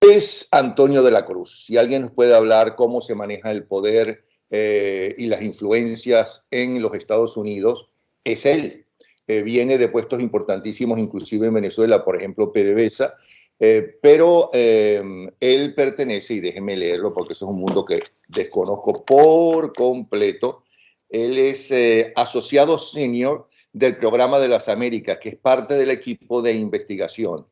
es Antonio de la Cruz. Si alguien nos puede hablar cómo se maneja el poder y las influencias en los Estados Unidos, es él. Viene de puestos importantísimos, inclusive en Venezuela, por ejemplo, PDVSA, pero él pertenece, y déjenme leerlo porque eso es un mundo que desconozco por completo. Él es asociado senior del Programa de las Américas, que es parte del equipo de investigación.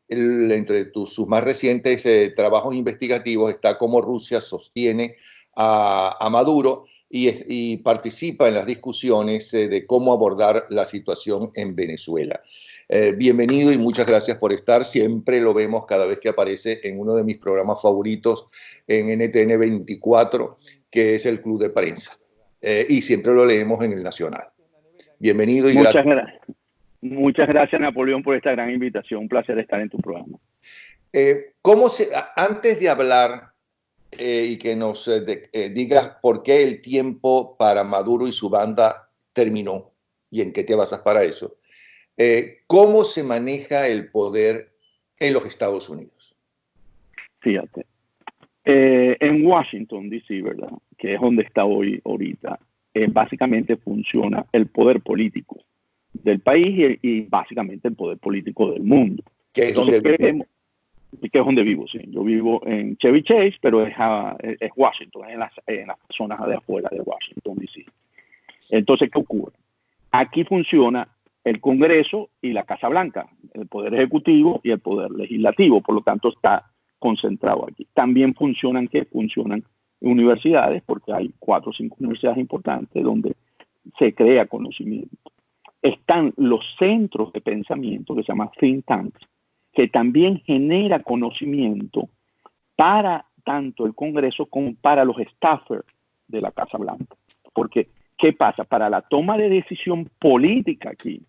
Entre sus más recientes trabajos investigativos está cómo Rusia sostiene a Maduro y participa en las discusiones de cómo abordar la situación en Venezuela. Bienvenido y muchas gracias por estar. Siempre lo vemos cada vez que aparece en uno de mis programas favoritos en NTN 24, que es el Club de Prensa. Y siempre lo leemos en el Nacional. Bienvenido y gracias. Muchas gracias, Napoleón, por esta gran invitación. Un placer estar en tu programa. Antes de hablar y que nos digas por qué el tiempo para Maduro y su banda terminó y en qué te basas para eso, ¿cómo se maneja el poder en los Estados Unidos? Fíjate, en Washington, D.C., ¿verdad?, que es donde está hoy ahorita, básicamente funciona el poder político del país y básicamente el poder político del mundo. Que es donde vivo, sí. Yo vivo en Chevy Chase, pero es Washington, en las zonas de afuera de Washington, D.C. Entonces, ¿qué ocurre? Aquí funciona el Congreso y la Casa Blanca, el Poder Ejecutivo y el Poder Legislativo, por lo tanto está concentrado aquí. También funcionan universidades, porque hay 4 o 5 universidades importantes donde se crea conocimiento. Están los centros de pensamiento que se llaman think tanks, que también genera conocimiento para tanto el Congreso como para los staffers de la Casa Blanca. Porque, ¿qué pasa? Para la toma de decisión política aquí,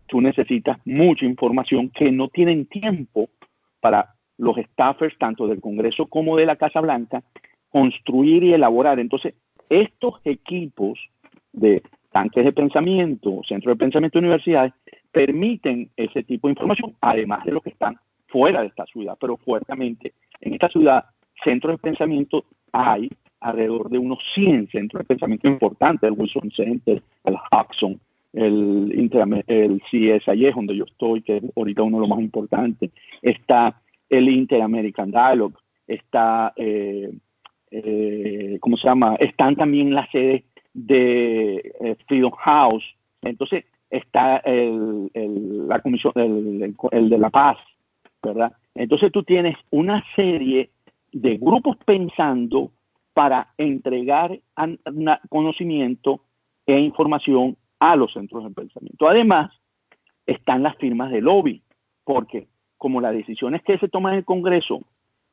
tú necesitas mucha información que no tienen tiempo para los staffers tanto del Congreso como de la Casa Blanca construir y elaborar. Entonces, estos equipos de tanques de pensamiento, centros de pensamiento de universidades, permiten ese tipo de información, además de los que están fuera de esta ciudad, pero fuertemente. En esta ciudad, centros de pensamiento hay alrededor de unos 100 centros de pensamiento importantes, el Wilson Center, el Hudson, el CSIS, donde yo estoy, que es ahorita uno de los más importantes, está el Inter-American Dialogue, está, ¿cómo se llama? Están también las sedes de Freedom House. Entonces está la comisión, el de la paz, ¿verdad? Entonces tú tienes una serie de grupos pensando para entregar conocimiento e información a los centros de pensamiento. Además, están las firmas de lobby, porque como las decisiones que se toman en el Congreso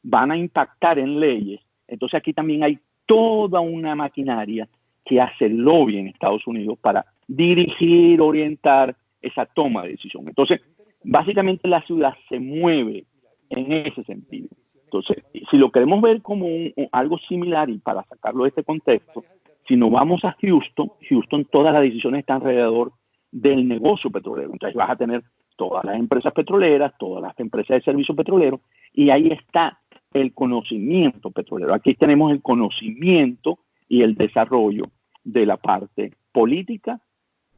van a impactar en leyes, entonces aquí también hay toda una maquinaria que hace lobby en Estados Unidos para dirigir, orientar esa toma de decisión. Entonces, básicamente la ciudad se mueve en ese sentido. Entonces, si lo queremos ver como algo similar y para sacarlo de este contexto, si nos vamos a Houston, todas las decisiones están alrededor del negocio petrolero. Entonces vas a tener todas las empresas petroleras, todas las empresas de servicios petroleros, y ahí está el conocimiento petrolero. Aquí tenemos el conocimiento y el desarrollo de la parte política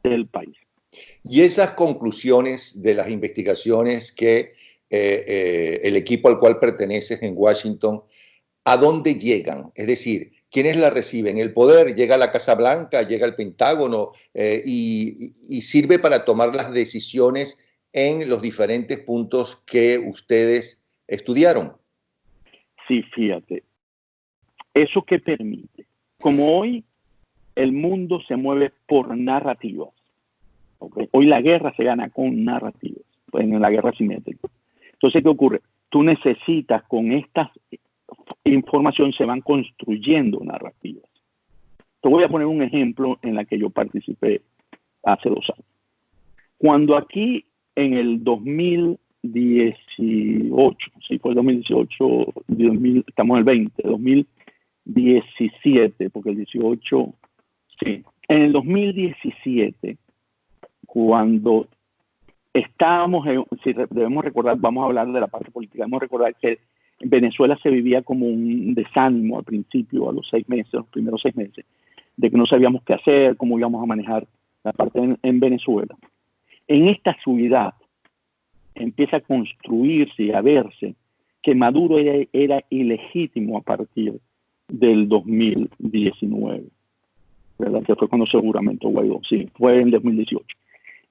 del país. Y esas conclusiones de las investigaciones que el equipo al cual perteneces en Washington, ¿a dónde llegan? Es decir, ¿quiénes la reciben? ¿El poder llega a la Casa Blanca, llega al Pentágono y sirve para tomar las decisiones en los diferentes puntos que ustedes estudiaron? Sí, fíjate. ¿Eso qué permite? Como hoy el mundo se mueve por narrativas. ¿Okay? Hoy la guerra se gana con narrativas, en la guerra simétrica. Entonces, ¿qué ocurre? Tú necesitas, con estas información se van construyendo narrativas. Te voy a poner un ejemplo en la que yo participé hace 2 años. Cuando aquí en el 2018, sí, fue el 2018, estamos en el 20, 2017, porque el 18, sí, en el 2017, cuando estábamos, si debemos recordar, vamos a hablar de la parte política, debemos recordar que Venezuela se vivía como un desánimo al principio, a los 6 meses, los primeros 6 meses, de que no sabíamos qué hacer, cómo íbamos a manejar la parte en Venezuela. En esta subida empieza a construirse y a verse que Maduro era ilegítimo a partir del 2019, ¿verdad? Que fue cuando se juramentó Guaidó, sí, fue en 2018.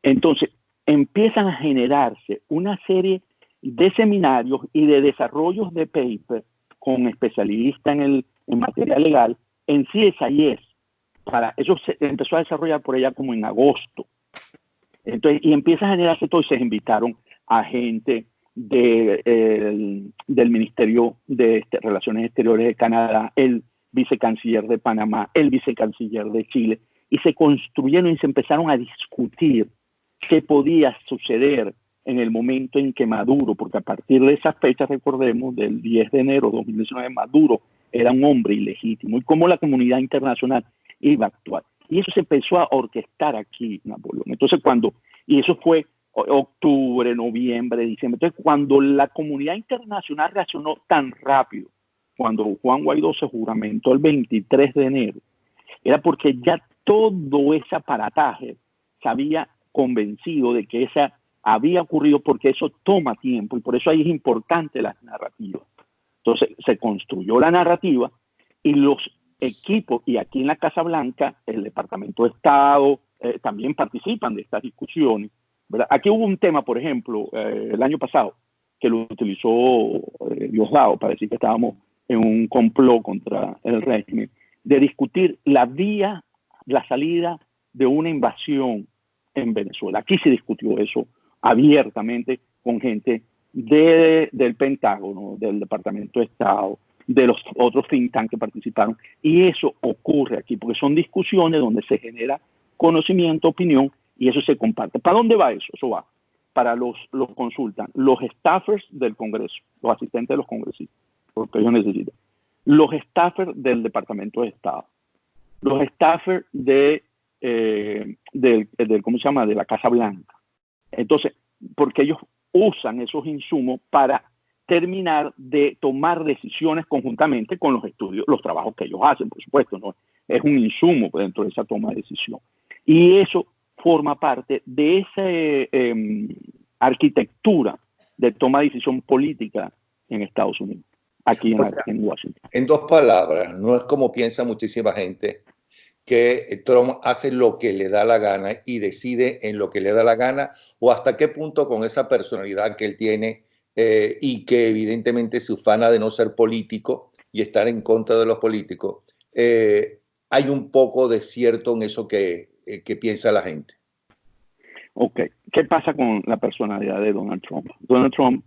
Entonces, empiezan a generarse una serie de seminarios y de desarrollos de paper con especialistas en materia legal en CSIS. Eso se empezó a desarrollar por allá como en agosto. Entonces, y empieza a generarse todo, y se invitaron a gente del Ministerio de Relaciones Exteriores de Canadá, el vicecanciller de Panamá, el vicecanciller de Chile, y se construyeron y se empezaron a discutir qué podía suceder en el momento en que Maduro, porque a partir de esa fecha, recordemos, del 10 de enero de 2019, Maduro era un hombre ilegítimo, y cómo la comunidad internacional iba a actuar. Y eso se empezó a orquestar aquí, Napoleón. Entonces, y eso fue octubre, noviembre, diciembre. Entonces, cuando la comunidad internacional reaccionó tan rápido, cuando Juan Guaidó se juramentó el 23 de enero, era porque ya todo ese aparataje se había convencido de que esa había ocurrido, porque eso toma tiempo, y por eso ahí es importante la narrativa. Entonces, se construyó la narrativa, y los equipos, y aquí en la Casa Blanca, el Departamento de Estado, también participan de estas discusiones, ¿verdad? Aquí hubo un tema, por ejemplo, el año pasado, que lo utilizó Diosdado para decir que estábamos en un complot contra el régimen, de discutir la salida de una invasión en Venezuela. Aquí se discutió eso abiertamente con gente del Pentágono, del Departamento de Estado, de los otros think tanks que participaron, y eso ocurre aquí, porque son discusiones donde se genera conocimiento, opinión, y eso se comparte. ¿Para dónde va eso? Eso va para los consultan, los staffers del Congreso, los asistentes de los congresistas, porque ellos necesitan, los staffers del Departamento de Estado, los staffers ¿cómo se llama?, de la Casa Blanca. Entonces, porque ellos usan esos insumos para terminar de tomar decisiones conjuntamente con los estudios, los trabajos que ellos hacen, por supuesto, ¿no? Es un insumo dentro de esa toma de decisión. Y eso forma parte de esa arquitectura de toma de decisión política en Estados Unidos, aquí en Washington. En dos palabras, no es como piensa muchísima gente, que Trump hace lo que le da la gana y decide en lo que le da la gana, o hasta qué punto con esa personalidad que él tiene y que evidentemente se ufana de no ser político y estar en contra de los políticos, hay un poco de cierto en eso que piensa la gente. Ok, ¿qué pasa con la personalidad de Donald Trump? Donald Trump,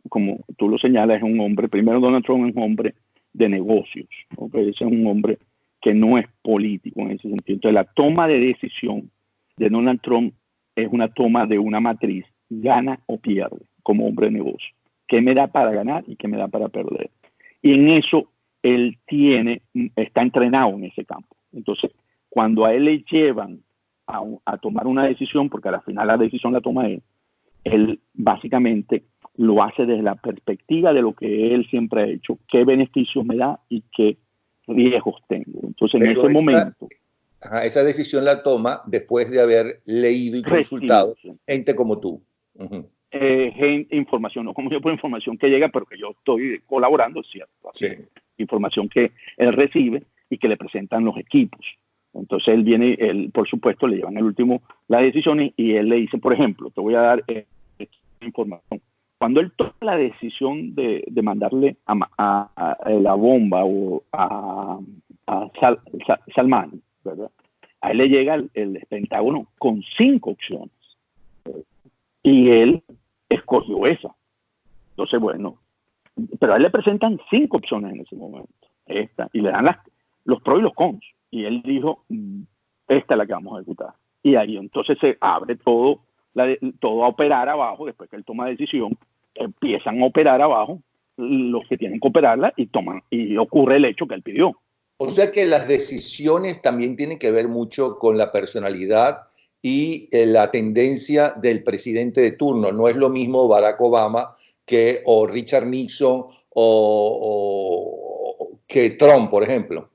como tú lo señalas, es un hombre, primero Donald Trump es un hombre de negocios, ¿okay? Es un hombre que no es político en ese sentido. Entonces, la toma de decisión de Donald Trump es una toma de una matriz, gana o pierde, como hombre de negocio. ¿Qué me da para ganar y qué me da para perder? Y en eso él está entrenado en ese campo. Entonces, cuando a él le llevan a tomar una decisión, porque al final la decisión la toma él básicamente lo hace desde la perspectiva de lo que él siempre ha hecho, qué beneficios me da y qué riesgos tengo. Entonces, en ese momento... Esa decisión la toma después de haber leído y consultado gente como tú. Información, no como yo por información que llega, pero que yo estoy colaborando, es cierto. Sí. Información que él recibe y que le presentan los equipos. Entonces él por supuesto, le llevan el último las decisiones, y él le dice, por ejemplo, te voy a dar información. Cuando él toma la decisión de mandarle a la bomba o a Salman, ¿verdad? A él le llega el Pentágono con 5 opciones. Y él escogió esa. Entonces, bueno, pero a él le presentan 5 opciones en ese momento. Y le dan los pros y los cons. Y él dijo, esta es la que vamos a ejecutar. Y ahí entonces se abre todo a operar abajo. Después que él toma decisión, empiezan a operar abajo los que tienen que operarla, y ocurre el hecho que él pidió. O sea que las decisiones también tienen que ver mucho con la personalidad y la tendencia del presidente de turno. No es lo mismo Barack Obama o Richard Nixon que Trump, por ejemplo.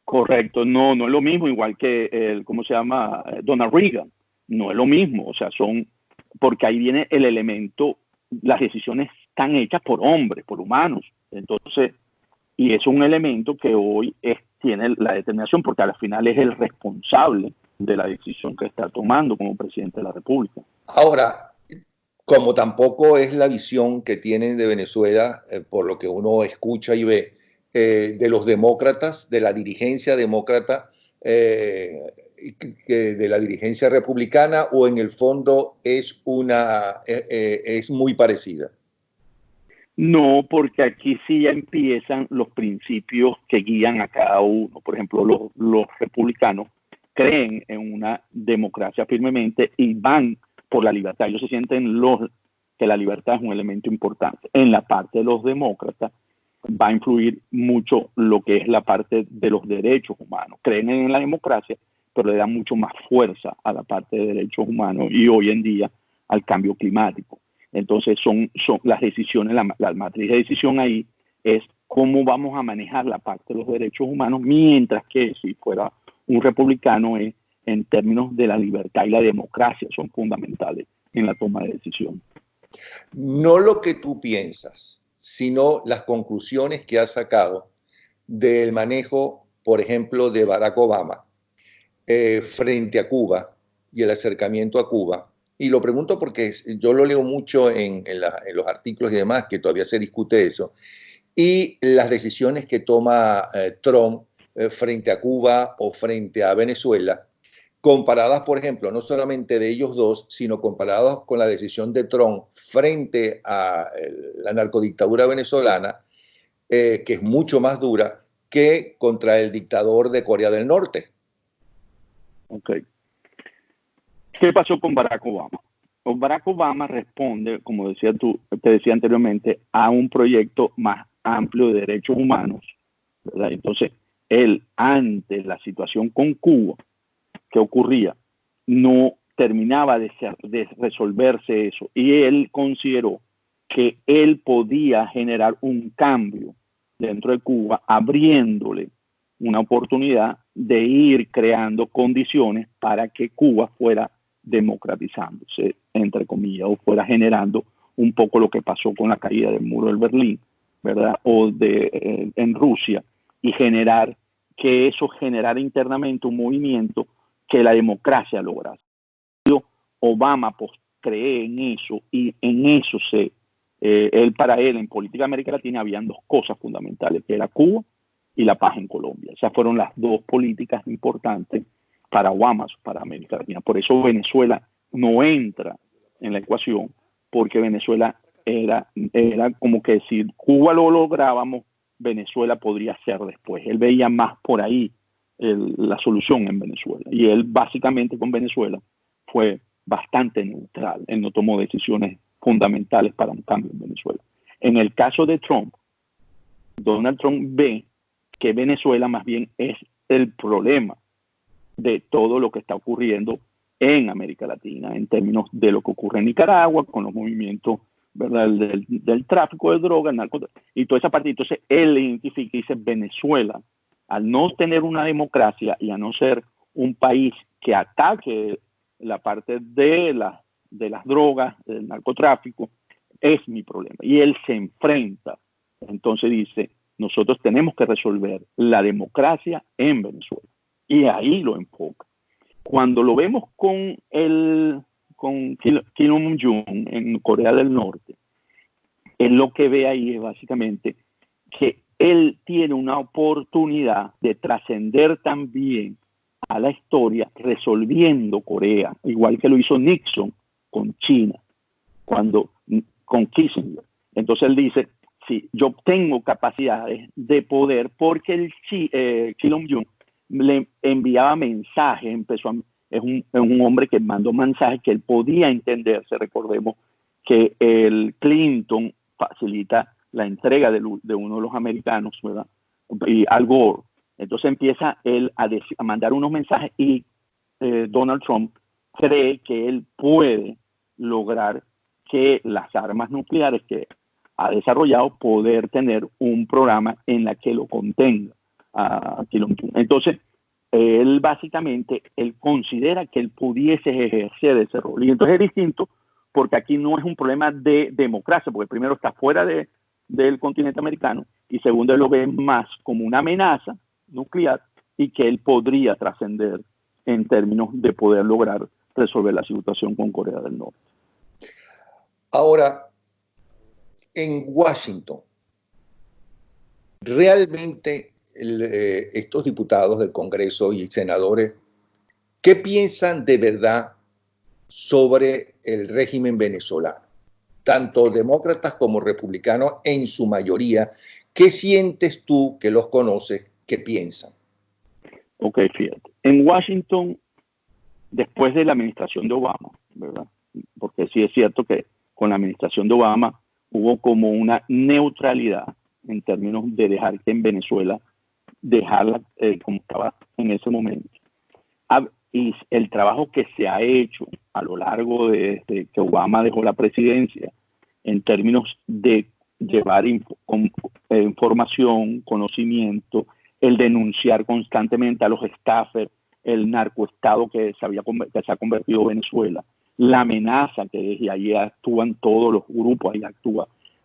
Correcto, no, no es lo mismo, igual que ¿cómo se llama? Donald Reagan, no es lo mismo, o sea, porque ahí viene el elemento, las decisiones están hechas por hombres, por humanos, entonces, y es un elemento que hoy tiene la determinación, porque al final es el responsable de la decisión que está tomando como presidente de la República. Ahora, como tampoco es la visión que tienen de Venezuela, por lo que uno escucha y ve, de los demócratas, de la dirigencia demócrata, de la dirigencia republicana, o en el fondo es muy parecida. No, porque aquí sí ya empiezan los principios que guían a cada uno. Por ejemplo, los republicanos creen en una democracia firmemente y van por la libertad. Ellos se sienten que la libertad es un elemento importante. En la parte de los demócratas va a influir mucho lo que es la parte de los derechos humanos. Creen en la democracia, pero le dan mucho más fuerza a la parte de derechos humanos y hoy en día al cambio climático. Entonces son las decisiones, la matriz de decisión ahí es cómo vamos a manejar la parte de los derechos humanos, mientras que si fuera un republicano en términos de la libertad y la democracia son fundamentales en la toma de decisión. No lo que tú piensas, sino las conclusiones que has sacado del manejo, por ejemplo, de Barack Obama frente a Cuba y el acercamiento a Cuba. Y lo pregunto porque yo lo leo mucho en los artículos y demás, que todavía se discute eso, y las decisiones que toma Trump frente a Cuba o frente a Venezuela, comparadas, por ejemplo, no solamente de ellos dos, sino comparadas con la decisión de Trump frente a la narcodictadura venezolana, que es mucho más dura que contra el dictador de Corea del Norte. Ok. ¿Qué pasó con Barack Obama? Barack Obama responde, como te decía anteriormente, a un proyecto más amplio de derechos humanos, ¿verdad? Entonces, él, ante la situación con Cuba, ¿qué ocurría? No terminaba de resolverse eso. Y él consideró que él podía generar un cambio dentro de Cuba, abriéndole una oportunidad de ir creando condiciones para que Cuba fuera democratizándose, entre comillas, o fuera generando un poco lo que pasó con la caída del muro del Berlín, ¿verdad? O en Rusia, y que eso generara internamente un movimiento que la democracia lograse. Obama cree en eso y en eso para él en política de América Latina habían dos cosas fundamentales, que era Cuba y la paz en Colombia. Esas fueron las dos políticas importantes para Obama, para América Latina. Por eso Venezuela no entra en la ecuación, porque Venezuela era como que si Cuba lo lográbamos, Venezuela podría ser después. Él veía más por ahí la solución en Venezuela. Y él básicamente con Venezuela fue bastante neutral. Él no tomó decisiones fundamentales para un cambio en Venezuela. En el caso de Trump, Donald Trump ve que Venezuela más bien es el problema de todo lo que está ocurriendo en América Latina, en términos de lo que ocurre en Nicaragua, con los movimientos, ¿verdad? del tráfico de drogas, y toda esa parte. Entonces él identifica y dice: Venezuela, al no tener una democracia y a no ser un país que ataque la parte de las drogas, del narcotráfico, es mi problema. Y él se enfrenta. Entonces dice: nosotros tenemos que resolver la democracia en Venezuela. Y ahí lo enfoca. Cuando lo vemos con Kim Jong-un en Corea del Norte, él lo que ve ahí es básicamente que él tiene una oportunidad de trascender también a la historia resolviendo Corea, igual que lo hizo Nixon con China, con Kissinger. Entonces él dice: sí, yo tengo capacidades de poder, porque Kim Jong-un le enviaba mensajes, es un hombre que mandó mensajes que él podía entenderse. Recordemos que el Clinton facilita la entrega de uno de los americanos, ¿verdad? Y Al Gore. Entonces empieza él a mandar unos mensajes y Donald Trump cree que él puede lograr que las armas nucleares, que ha desarrollado, poder tener un programa en la que lo contenga a Kim Jong-un. Entonces, él básicamente, él considera que él pudiese ejercer ese rol. Y entonces es distinto porque aquí no es un problema de democracia, porque primero está fuera del continente americano y segundo, él lo ve más como una amenaza nuclear y que él podría trascender en términos de poder lograr resolver la situación con Corea del Norte. Ahora, en Washington, realmente estos diputados del Congreso y senadores, ¿qué piensan de verdad sobre el régimen venezolano? Tanto demócratas como republicanos en su mayoría. ¿Qué sientes tú que los conoces que piensan? Ok, fíjate. En Washington, después de la administración de Obama, ¿verdad? Porque sí es cierto que con la administración de Obama hubo como una neutralidad en términos de dejar que en Venezuela dejarla como estaba en ese momento. Y el trabajo que se ha hecho a lo largo de que Obama dejó la presidencia en términos de llevar información, conocimiento, el denunciar constantemente a los staffers, el narcoestado que se ha convertido Venezuela, la amenaza que es, y ahí actúan todos los grupos,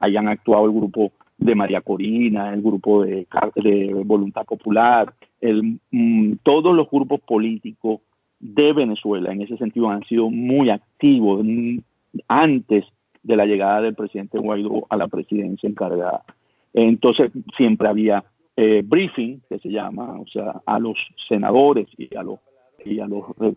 ahí han actuado el grupo de María Corina, el grupo de Voluntad Popular, todos los grupos políticos de Venezuela en ese sentido han sido muy activos antes de la llegada del presidente Guaidó a la presidencia encargada. Entonces siempre había briefing, que se llama, o sea, a los senadores y a los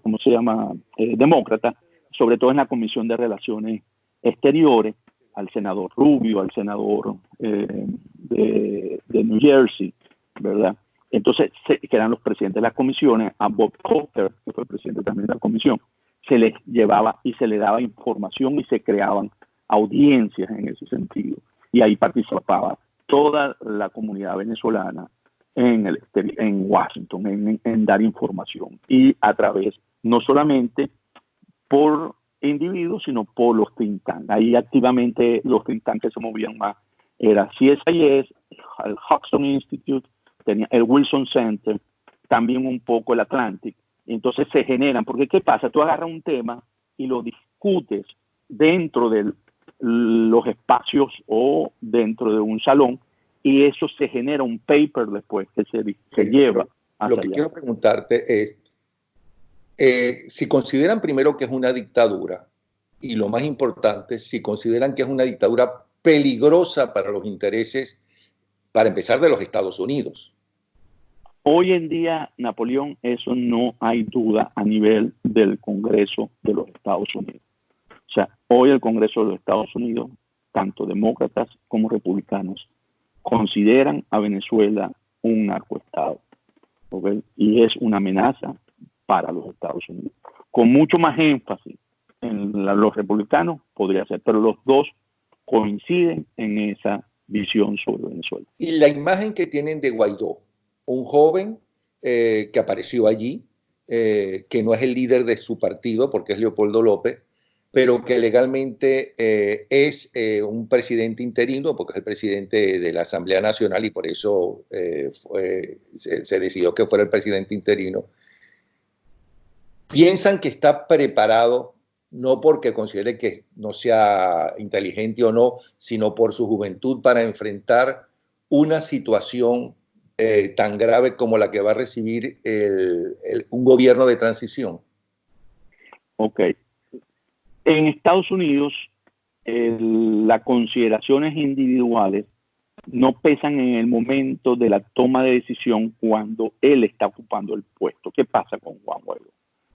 ¿cómo se llama? Demócratas, sobre todo en la Comisión de Relaciones Exteriores, al senador Rubio, al senador de New Jersey, ¿verdad? Entonces, que eran los presidentes de las comisiones, a Bob Corker, que fue el presidente también de la comisión, se les llevaba y se le daba información y se creaban audiencias en ese sentido. Y ahí participaba toda la comunidad venezolana en Washington, en dar información. Y a través, no solamente por individuos, sino por los think tanks. Ahí activamente los think tanks que se movían más era CSIS, el Hudson Institute, tenía el Wilson Center, también un poco el Atlantic. Entonces se generan, porque ¿qué pasa? Tú agarras un tema y lo discutes dentro de los espacios o dentro de un salón y eso se genera un paper después que se lleva hacia Lo que allá. quiero preguntarte es, si consideran primero que es una dictadura y lo más importante, si consideran que es una dictadura peligrosa para los intereses, para empezar, de los Estados Unidos. Hoy en día, Napoleón, eso no hay duda a nivel del Congreso de los Estados Unidos. O sea, hoy el Congreso de los Estados Unidos, tanto demócratas como republicanos, consideran a Venezuela un narcoestado, ¿okay? Y es una amenaza para los Estados Unidos. Con mucho más énfasis en los republicanos podría ser, pero los dos coinciden en esa visión sobre Venezuela. Y la imagen que tienen de Guaidó, un joven que apareció allí, que no es el líder de su partido, porque es Leopoldo López, pero que legalmente es un presidente interino, porque es el presidente de la Asamblea Nacional y por eso se decidió que fuera el presidente interino. Piensan que está preparado, no porque considere que no sea inteligente o no, sino por su juventud para enfrentar una situación tan grave como la que va a recibir un gobierno de transición. Ok. En Estados Unidos, las consideraciones individuales no pesan en el momento de la toma de decisión cuando él está ocupando el puesto. ¿Qué pasa con Juan Guaidó?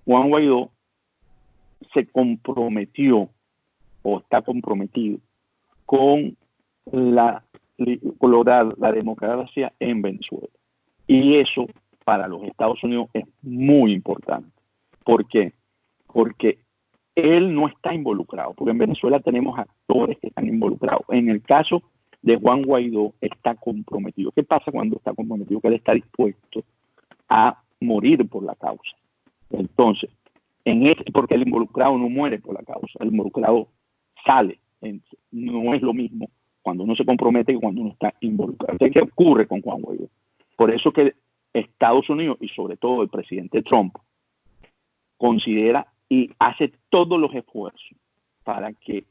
Juan Guaidó se comprometió o está comprometido con lograr la democracia en Venezuela. Y eso para los Estados Unidos es muy importante. ¿Por qué? Porque él no está involucrado, porque en Venezuela tenemos actores que están involucrados. En el caso de Juan Guaidó, está comprometido. ¿Qué pasa cuando está comprometido? Que él está dispuesto a morir por la causa. Entonces, porque el involucrado no muere por la causa, el involucrado sale. No es lo mismo cuando uno se compromete y cuando uno está involucrado. ¿Qué ocurre con Juan Guaidó? Por eso que Estados Unidos y sobre todo el presidente Trump considera y hace todos los esfuerzos para que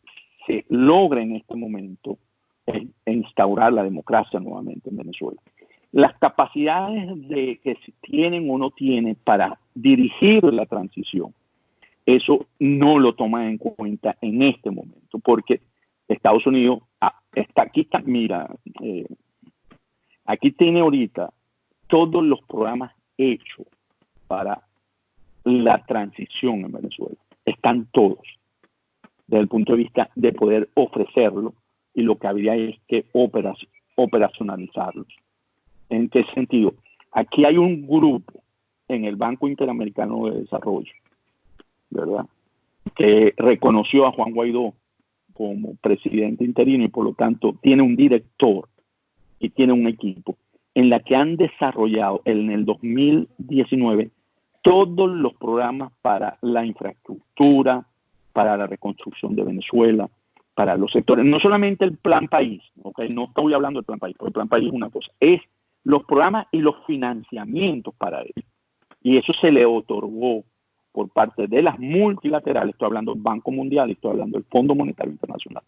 se logre en este momento instaurar la democracia nuevamente en Venezuela. Las capacidades que tienen o no tienen para dirigir la transición, eso no lo toma en cuenta en este momento, porque Estados Unidos aquí tiene ahorita todos los programas hechos para la transición en Venezuela. Están todos, desde el punto de vista de poder ofrecerlo, y lo que habría es que operacionalizarlos. ¿En qué sentido? Aquí hay un grupo en el Banco Interamericano de Desarrollo, ¿verdad?, que reconoció a Juan Guaidó como presidente interino y por lo tanto tiene un director y tiene un equipo en la que han desarrollado en el 2019 todos los programas para la infraestructura, para la reconstrucción de Venezuela, para los sectores, no solamente el Plan País, ¿okay? No estoy hablando del Plan País, porque el Plan País es una cosa, es los programas y los financiamientos para él. Y eso se le otorgó por parte de las multilaterales, estoy hablando del Banco Mundial y estoy hablando del Fondo Monetario Internacional,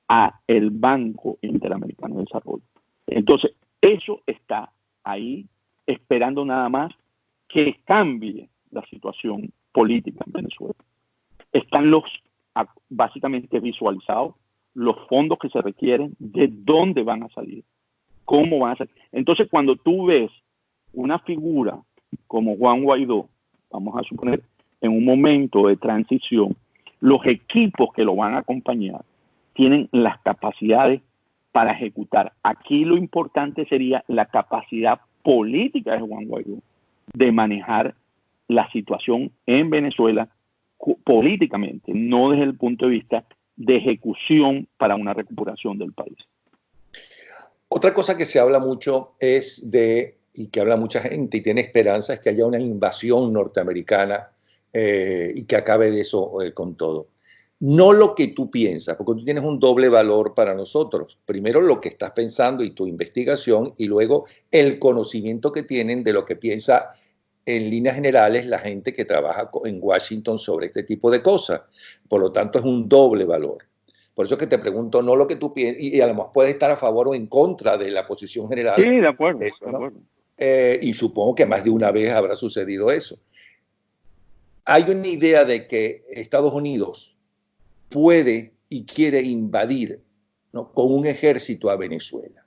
a el Banco Interamericano de Desarrollo. Entonces, eso está ahí esperando nada más que cambie la situación política en Venezuela. Están básicamente visualizados los fondos que se requieren, de dónde van a salir, cómo van a salir. Entonces, cuando tú ves una figura como Juan Guaidó, vamos a suponer, en un momento de transición, los equipos que lo van a acompañar tienen las capacidades para ejecutar. Aquí lo importante sería la capacidad política de Juan Guaidó de manejar la situación en Venezuela políticamente, no desde el punto de vista de ejecución para una recuperación del país. Otra cosa que se habla mucho y que habla mucha gente y tiene esperanza, es que haya una invasión norteamericana y que acabe de eso con todo. No lo que tú piensas, porque tú tienes un doble valor para nosotros. Primero lo que estás pensando y tu investigación, y luego el conocimiento que tienen de lo que piensa en líneas generales la gente que trabaja en Washington sobre este tipo de cosas. Por lo tanto, es un doble valor. Por eso que te pregunto, no lo que tú piensas, y a lo mejor puedes estar a favor o en contra de la posición general. Sí, de acuerdo. Eso, ¿no? De acuerdo. Y supongo que más de una vez habrá sucedido eso. Hay una idea de que Estados Unidos puede y quiere invadir, ¿no?, con un ejército a Venezuela.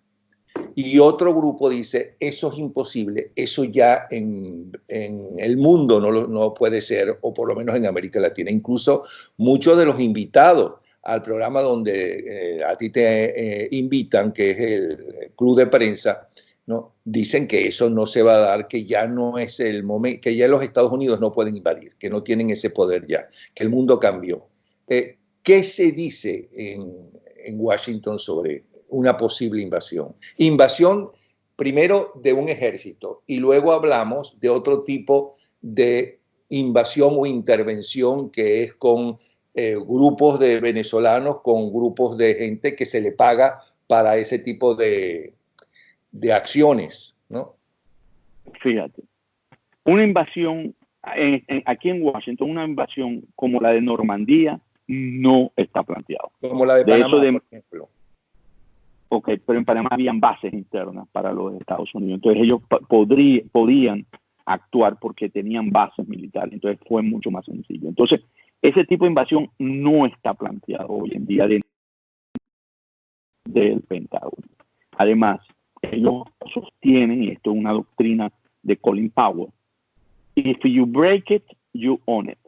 Y otro grupo dice, eso es imposible, eso ya en el mundo no puede ser, o por lo menos en América Latina. Incluso muchos de los invitados al programa donde a ti te invitan, que es el Club de Prensa, ¿no?, dicen que eso no se va a dar, que ya no es el momento, que ya los Estados Unidos no pueden invadir, que no tienen ese poder ya, que el mundo cambió. ¿Qué se dice en Washington sobre una posible invasión? Invasión primero de un ejército y luego hablamos de otro tipo de invasión o intervención que es con grupos de venezolanos, con grupos de gente que se le paga para ese tipo de acciones, ¿no? Fíjate, una invasión aquí en Washington, una invasión como la de Normandía no está planteado. Como la de Panamá, por ejemplo. Ok, pero en Panamá habían bases internas para los Estados Unidos. Entonces ellos podían actuar porque tenían bases militares. Entonces fue mucho más sencillo. Entonces ese tipo de invasión no está planteado hoy en día del Pentágono. Además, ellos sostienen, y esto es una doctrina de Colin Powell, if you break it, you own it.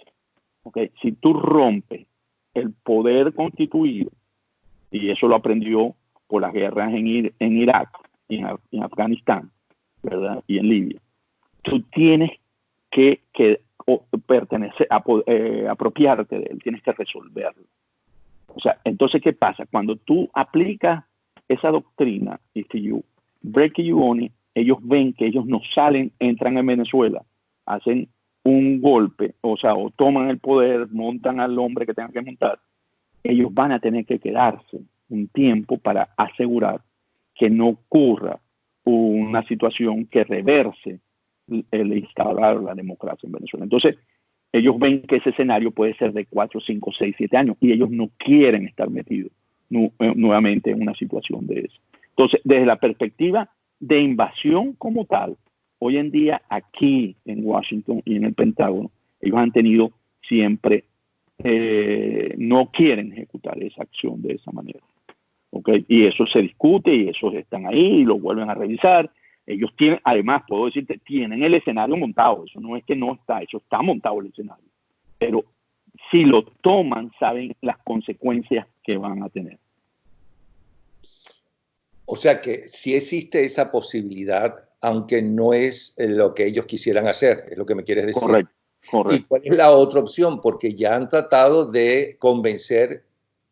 Okay. Si tú rompes el poder constituido, y eso lo aprendió por las guerras en Irak, en Afganistán, ¿verdad?, y en Libia, tú tienes que apropiarte de él, tienes que resolverlo. O sea, entonces, ¿qué pasa? Cuando tú aplicas esa doctrina, if you break it, you own it, ellos ven que ellos no salen, entran en Venezuela, hacen un golpe, o sea, o toman el poder, montan al hombre que tengan que montar, ellos van a tener que quedarse un tiempo para asegurar que no ocurra una situación que reverse el instaurar la democracia en Venezuela. Entonces, ellos ven que ese escenario puede ser de 4, 5, 6, 7 años y ellos no quieren estar metidos nuevamente en una situación de eso. Entonces, desde la perspectiva de invasión como tal, hoy en día aquí en Washington y en el Pentágono, ellos han tenido siempre, no quieren ejecutar esa acción de esa manera. ¿Okay? Y eso se discute y esos están ahí y lo vuelven a revisar. Ellos tienen, además, puedo decirte, tienen el escenario montado. Eso no es que no está, eso está montado el escenario. Pero si lo toman, saben las consecuencias que van a tener. O sea que sí existe esa posibilidad, aunque no es lo que ellos quisieran hacer, es lo que me quieres decir. Correcto, correcto. ¿Y cuál es la otra opción? Porque ya han tratado de convencer,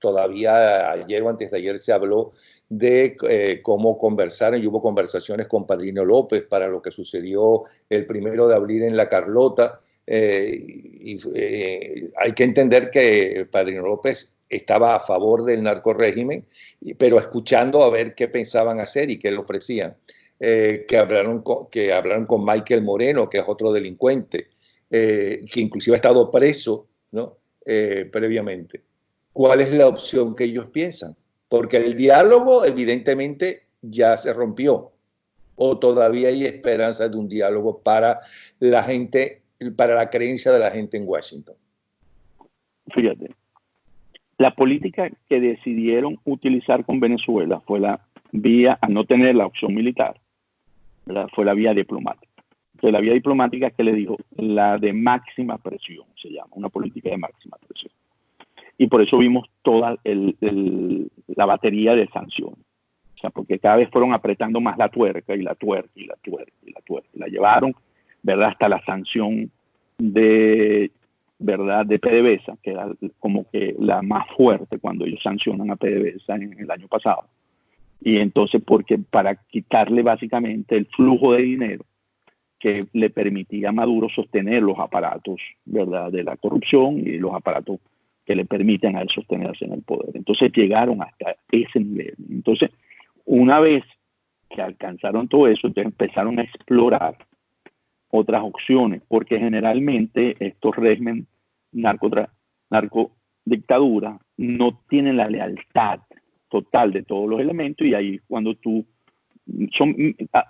todavía ayer o antes de ayer se habló de cómo conversar, y hubo conversaciones con Padrino López para lo que sucedió el 1 de abril en La Carlota. Hay que entender que Padrino López estaba a favor del narcorrégimen, pero escuchando a ver qué pensaban hacer y qué le ofrecían. Que hablaron con Michael Moreno, que es otro delincuente, que inclusive ha estado preso, ¿no? Previamente. ¿Cuál es la opción que ellos piensan? Porque el diálogo evidentemente ya se rompió, o todavía hay esperanza de un diálogo para la gente, para la creencia de la gente en Washington. Fíjate, la política que decidieron utilizar con Venezuela fue la vía, a no tener la opción militar, ¿verdad? Fue la vía diplomática. Entonces, la vía diplomática que le dijo, la de máxima presión, se llama, una política de máxima presión. Y por eso vimos toda la batería de sanciones. O sea, porque cada vez fueron apretando más la tuerca y la tuerca y la tuerca y la tuerca. La llevaron, ¿verdad?, hasta la sanción de, ¿verdad?, de PDVSA, que era como que la más fuerte cuando ellos sancionan a PDVSA en el año pasado. Y entonces, porque para quitarle básicamente el flujo de dinero que le permitía a Maduro sostener los aparatos, ¿verdad?, de la corrupción y los aparatos que le permiten a él sostenerse en el poder. Entonces llegaron hasta ese nivel. Entonces, una vez que alcanzaron todo eso, entonces empezaron a explorar otras opciones, porque generalmente estos regímenes narcodictadura no tienen la lealtad total de todos los elementos, y ahí cuando tú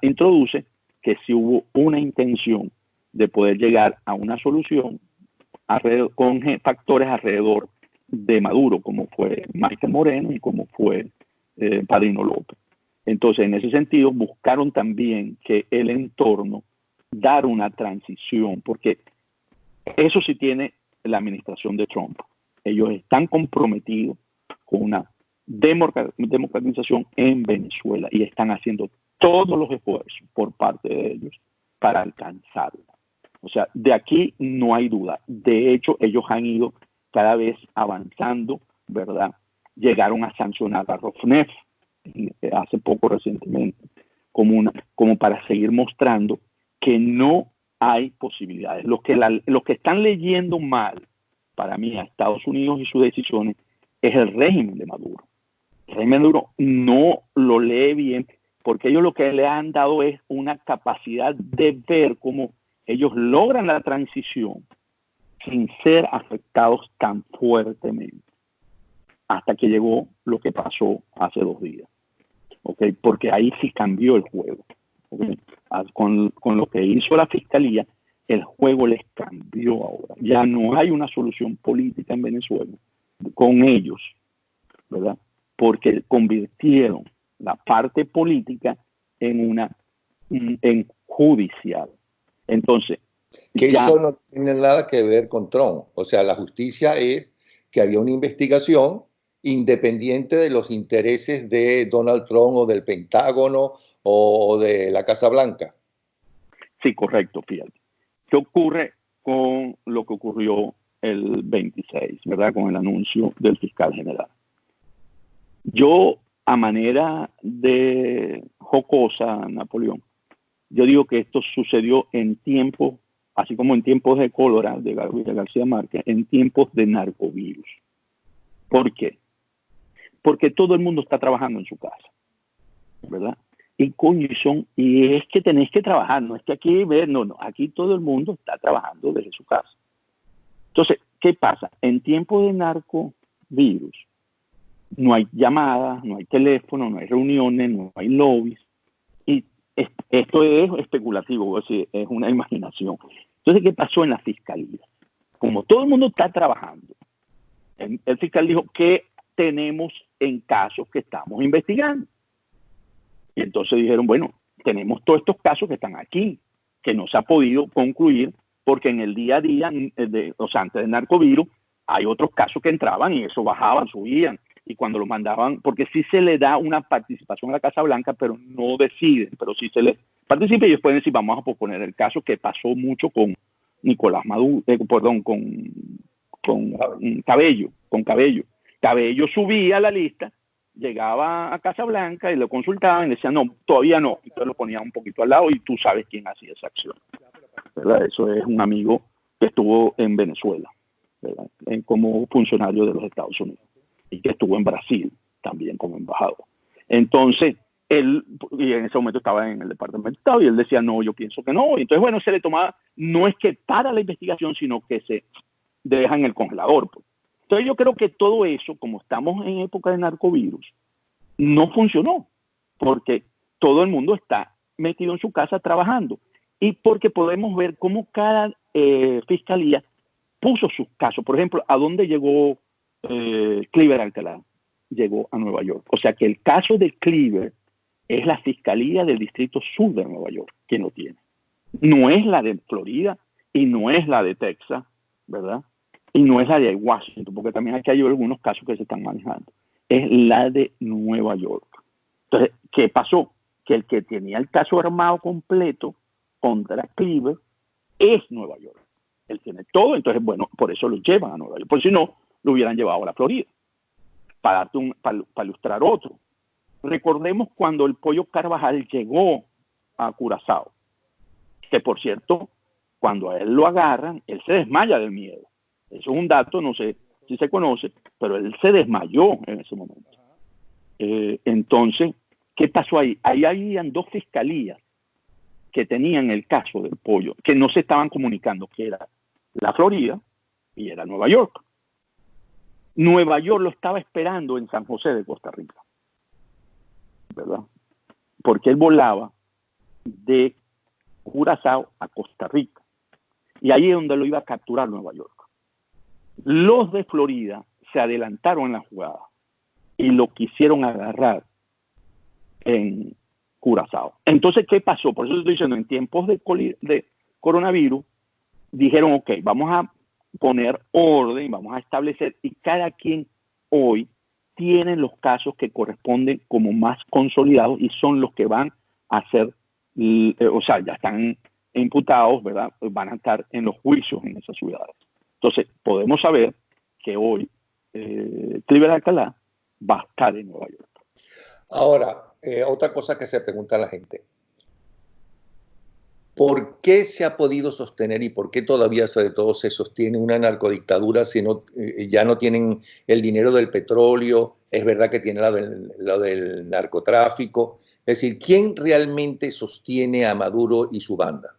introduces que si hubo una intención de poder llegar a una solución con factores alrededor de Maduro, como fue Michael Moreno y como fue Padrino López. Entonces, en ese sentido, buscaron también que el entorno dar una transición, porque eso sí tiene la administración de Trump. Ellos están comprometidos con una democratización en Venezuela y están haciendo todos los esfuerzos por parte de ellos para alcanzarla. O sea, de aquí no hay duda. De hecho, ellos han ido cada vez avanzando, ¿verdad? Llegaron a sancionar a Rosneft hace poco recientemente, como para seguir mostrando que no hay posibilidades. Los que están leyendo mal, para mí, a Estados Unidos y sus decisiones, es el régimen de Maduro. El régimen de Maduro no lo lee bien, porque ellos lo que le han dado es una capacidad de ver cómo ellos logran la transición sin ser afectados tan fuertemente, hasta que llegó lo que pasó hace 2 días. ¿Okay? Porque ahí sí cambió el juego. ¿Okay? Con lo que hizo la fiscalía, el juego les cambió ahora. Ya no hay una solución política en Venezuela con ellos, ¿verdad? Porque convirtieron la parte política en judicial. Entonces, que eso no tiene nada que ver con Trump. O sea, la justicia es que había una investigación independiente de los intereses de Donald Trump o del Pentágono o de la Casa Blanca. Sí, correcto, fíjate. ¿Qué ocurre con lo que ocurrió el 26, ¿verdad? Con el anuncio del fiscal general. Yo, a manera de jocosa, Napoleón, yo digo que esto sucedió en tiempos, así como en tiempos de cólera, de García Márquez, en tiempos de narcovirus. ¿Por qué? porque todo el mundo está trabajando en su casa, ¿verdad? Y coño, y es que tenéis que trabajar, no es que aquí no, aquí todo el mundo está trabajando desde su casa. Entonces, ¿qué pasa? En tiempos de narcovirus, no hay llamadas, no hay teléfono, no hay reuniones, no hay lobbies, y esto es especulativo, es decir, es una imaginación. Entonces, ¿qué pasó en la fiscalía? Como todo el mundo está trabajando, el fiscal dijo que tenemos en casos que estamos investigando. Y entonces dijeron, bueno, tenemos todos estos casos que están aquí, que no se ha podido concluir, porque en el día a día, o sea, antes del narcovirus, hay otros casos que entraban y eso bajaban, subían. Y cuando lo mandaban, porque sí se le da una participación a la Casa Blanca, pero no deciden, pero sí se les participa y ellos pueden decir, vamos a posponer el caso, que pasó mucho con Nicolás Maduro, con Cabello. Cabello subía a la lista, llegaba a Casa Blanca y lo consultaban y le decían, no, todavía no. Entonces lo ponían un poquito al lado y tú sabes quién hacía esa acción, ¿verdad? Eso es un amigo que estuvo en Venezuela, ¿verdad? Como funcionario de los Estados Unidos, y que estuvo en Brasil también como embajador. Entonces, él, y en ese momento estaba en el Departamento de Estado, y él decía, no, yo pienso que no. Y entonces, bueno, se le tomaba, no es que para la investigación, sino que se deja en el congelador, pues. Entonces yo creo que todo eso, como estamos en época de narcovirus, no funcionó, porque todo el mundo está metido en su casa trabajando, y porque podemos ver cómo cada fiscalía puso sus casos. Por ejemplo, ¿a dónde llegó Cliver Alcalá? Llegó a Nueva York. O sea que el caso de Cliver es la Fiscalía del Distrito Sur de Nueva York que lo tiene. No es la de Florida y no es la de Texas, ¿verdad? Y no es la de Washington, porque también aquí hay algunos casos que se están manejando. Es la de Nueva York. Entonces, ¿qué pasó? Que el que tenía el caso armado completo contra Cliver es Nueva York. Él tiene todo, entonces, bueno, por eso lo llevan a Nueva York. Por si no, lo hubieran llevado a la Florida. Para ilustrar otro. Recordemos cuando el Pollo Carvajal llegó a Curazao, que por cierto, cuando a él lo agarran, él se desmaya del miedo. Eso es un dato, no sé si se conoce, pero él se desmayó en ese momento. Entonces, ¿qué pasó ahí? Ahí habían dos fiscalías que tenían el caso del Pollo, que no se estaban comunicando, que era la Florida y era Nueva York. Nueva York lo estaba esperando en San José de Costa Rica, ¿verdad? Porque él volaba de Curazao a Costa Rica. Y ahí es donde lo iba a capturar Nueva York. Los de Florida se adelantaron en la jugada y lo quisieron agarrar en Curazao. Entonces, ¿qué pasó? Por eso estoy diciendo, en tiempos de coronavirus, dijeron, ok, vamos a poner orden, vamos a establecer, y cada quien hoy tiene los casos que corresponden como más consolidados y son los que van a ser, o sea, ya están imputados, ¿verdad? Van a estar en los juicios en esas ciudades. Entonces, podemos saber que hoy Cliver Alcalá va a estar en Nueva York. Ahora, otra cosa que se pregunta la gente. ¿Por qué se ha podido sostener y por qué todavía, sobre todo, se sostiene una narcodictadura si ya no tienen el dinero del petróleo? Es verdad que tiene lo del narcotráfico. Es decir, ¿quién realmente sostiene a Maduro y su banda?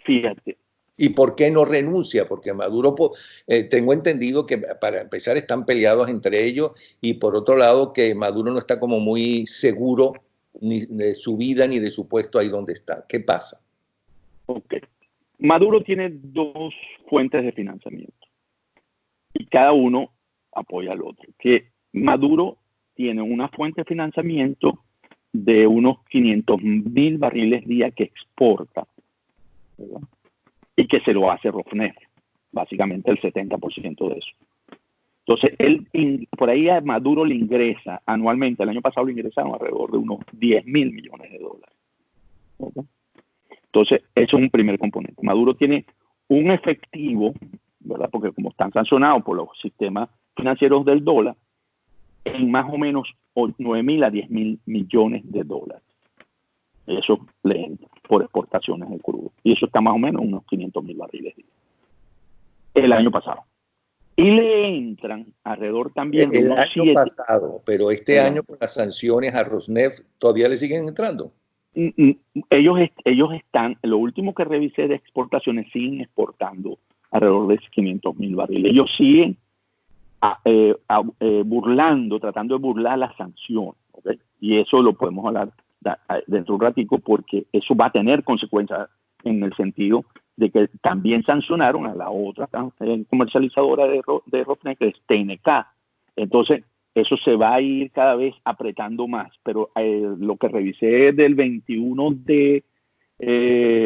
Fíjate. ¿Y por qué no renuncia? Porque Maduro, tengo entendido que para empezar están peleados entre ellos, y por otro lado que Maduro no está como muy seguro ni de su vida ni de su puesto ahí donde está. ¿Qué pasa? Ok. Maduro tiene dos fuentes de financiamiento y cada uno apoya al otro. Que Maduro tiene una fuente de financiamiento de unos 500,000 barriles día que exporta, ¿verdad? Y que se lo hace Rosneft, básicamente el 70% de eso. Entonces, por ahí a Maduro le ingresa anualmente, el año pasado le ingresaron alrededor de unos 10,000 millones de dólares. ¿Okay? Entonces, eso es un primer componente. Maduro tiene un efectivo, ¿verdad? Porque como están sancionados por los sistemas financieros del dólar, en más o menos 9,000 a 10,000 millones de dólares. Eso le entra por exportaciones de crudo. Y eso está más o menos unos 500,000 barriles el año pasado. Y le entran alrededor también de El unos año 7. pasado, pero este año con las sanciones a Rosneft todavía le siguen entrando. Ellos están, lo último que revisé de exportaciones, siguen exportando alrededor de 500.000 barriles. Ellos siguen burlando, tratando de burlar las sanciones, ¿okay? Y eso lo podemos hablar dentro de un ratico, porque eso va a tener consecuencias en el sentido de que también sancionaron a la otra comercializadora de Rosneft, que es TNK. Entonces, eso se va a ir cada vez apretando más, pero lo que revisé del 21 de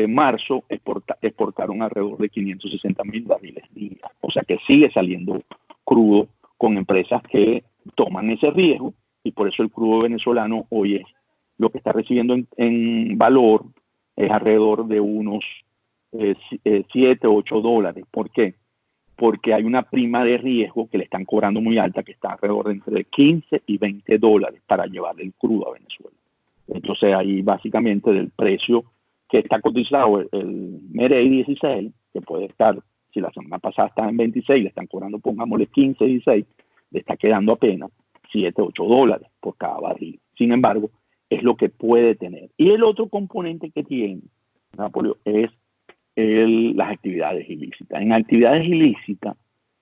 marzo, exportaron alrededor de 560.000 barriles día. O sea que sigue saliendo crudo con empresas que toman ese riesgo, y por eso el crudo venezolano hoy es lo que está recibiendo en valor es alrededor de unos 7 o 8 dólares. ¿Por qué? Porque hay una prima de riesgo que le están cobrando muy alta, que está alrededor de entre 15 y 20 dólares para llevar el crudo a Venezuela. Entonces ahí básicamente del precio que está cotizado el Merey 16, que puede estar, si la semana pasada estaba en 26, le están cobrando, pongámosle 15, 16, le está quedando apenas 7, 8 dólares por cada barril. Sin embargo, es lo que puede tener. Y el otro componente que tiene, Napoleón, es las actividades ilícitas. En actividades ilícitas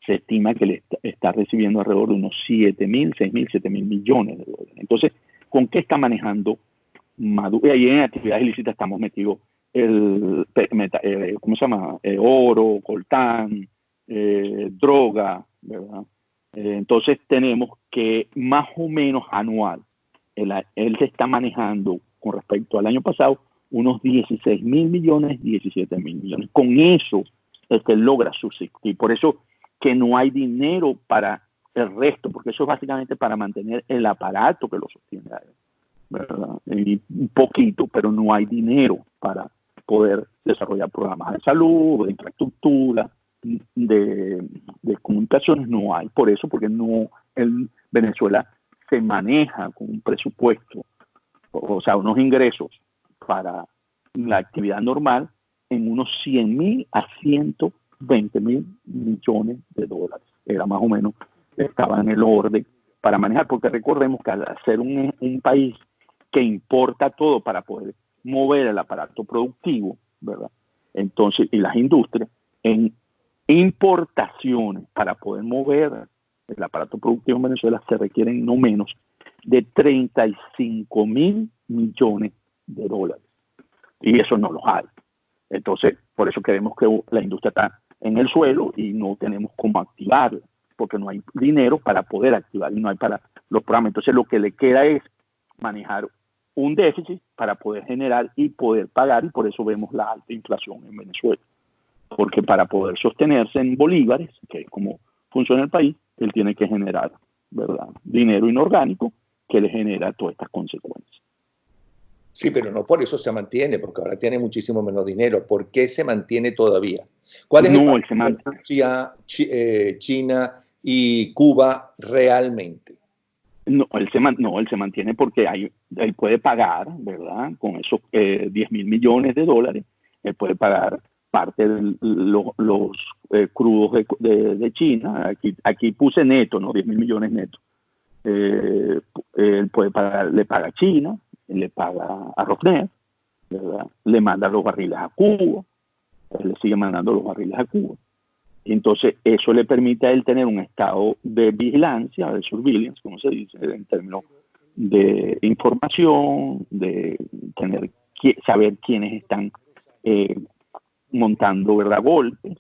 se estima que le está recibiendo alrededor de unos 7.000, 6.000, 7.000 millones de dólares. Entonces, ¿con qué está manejando Maduro? Y ahí en actividades ilícitas estamos metidos ¿cómo se llama? Oro, coltán, droga, ¿verdad? Entonces tenemos que más o menos anual, él se está manejando con respecto al año pasado unos 16.000 millones, 17.000 millones. Con eso es que logra subsistir. Por eso que no hay dinero para el resto, porque eso es básicamente para mantener el aparato que lo sostiene a él, ¿verdad? Y un poquito, pero no hay dinero para poder desarrollar programas de salud, de infraestructura, de comunicaciones, no hay. Por eso, porque no, Venezuela se maneja con un presupuesto, o sea, unos ingresos para la actividad normal en unos 100.000 a 120.000 millones de dólares. Era más o menos, estaba en el orden para manejar, porque recordemos que al ser un país que importa todo para poder mover el aparato productivo, ¿verdad? Entonces, y las industrias, en importaciones para poder mover el aparato productivo en Venezuela se requieren no menos de 35.000 millones de dólares. Y eso no los hay. Entonces, por eso queremos que la industria está en el suelo y no tenemos cómo activarla, porque no hay dinero para poder activar y no hay para los programas. Entonces, lo que le queda es manejar un déficit para poder generar y poder pagar, y por eso vemos la alta inflación en Venezuela. Porque para poder sostenerse en bolívares, que es como funciona el país, él tiene que generar, ¿verdad?, dinero inorgánico que le genera todas estas consecuencias. Sí, pero no por eso se mantiene, porque ahora tiene muchísimo menos dinero. ¿Por qué se mantiene todavía? ¿Cuál es el papel de Rusia, China y Cuba realmente? No, él se mantiene porque él puede pagar, ¿verdad? Con esos 10.000 millones de dólares, él puede pagar parte de los crudos de China. Aquí puse neto, ¿no? 10.000 millones netos. Él puede pagar, le paga a China, le paga a Rosneft, ¿verdad? Le manda los barriles a Cuba, él le sigue mandando los barriles a Cuba. Entonces, eso le permite a él tener un estado de vigilancia, de surveillance, como se dice, en términos de información, de saber quiénes están montando, ¿verdad?, golpes.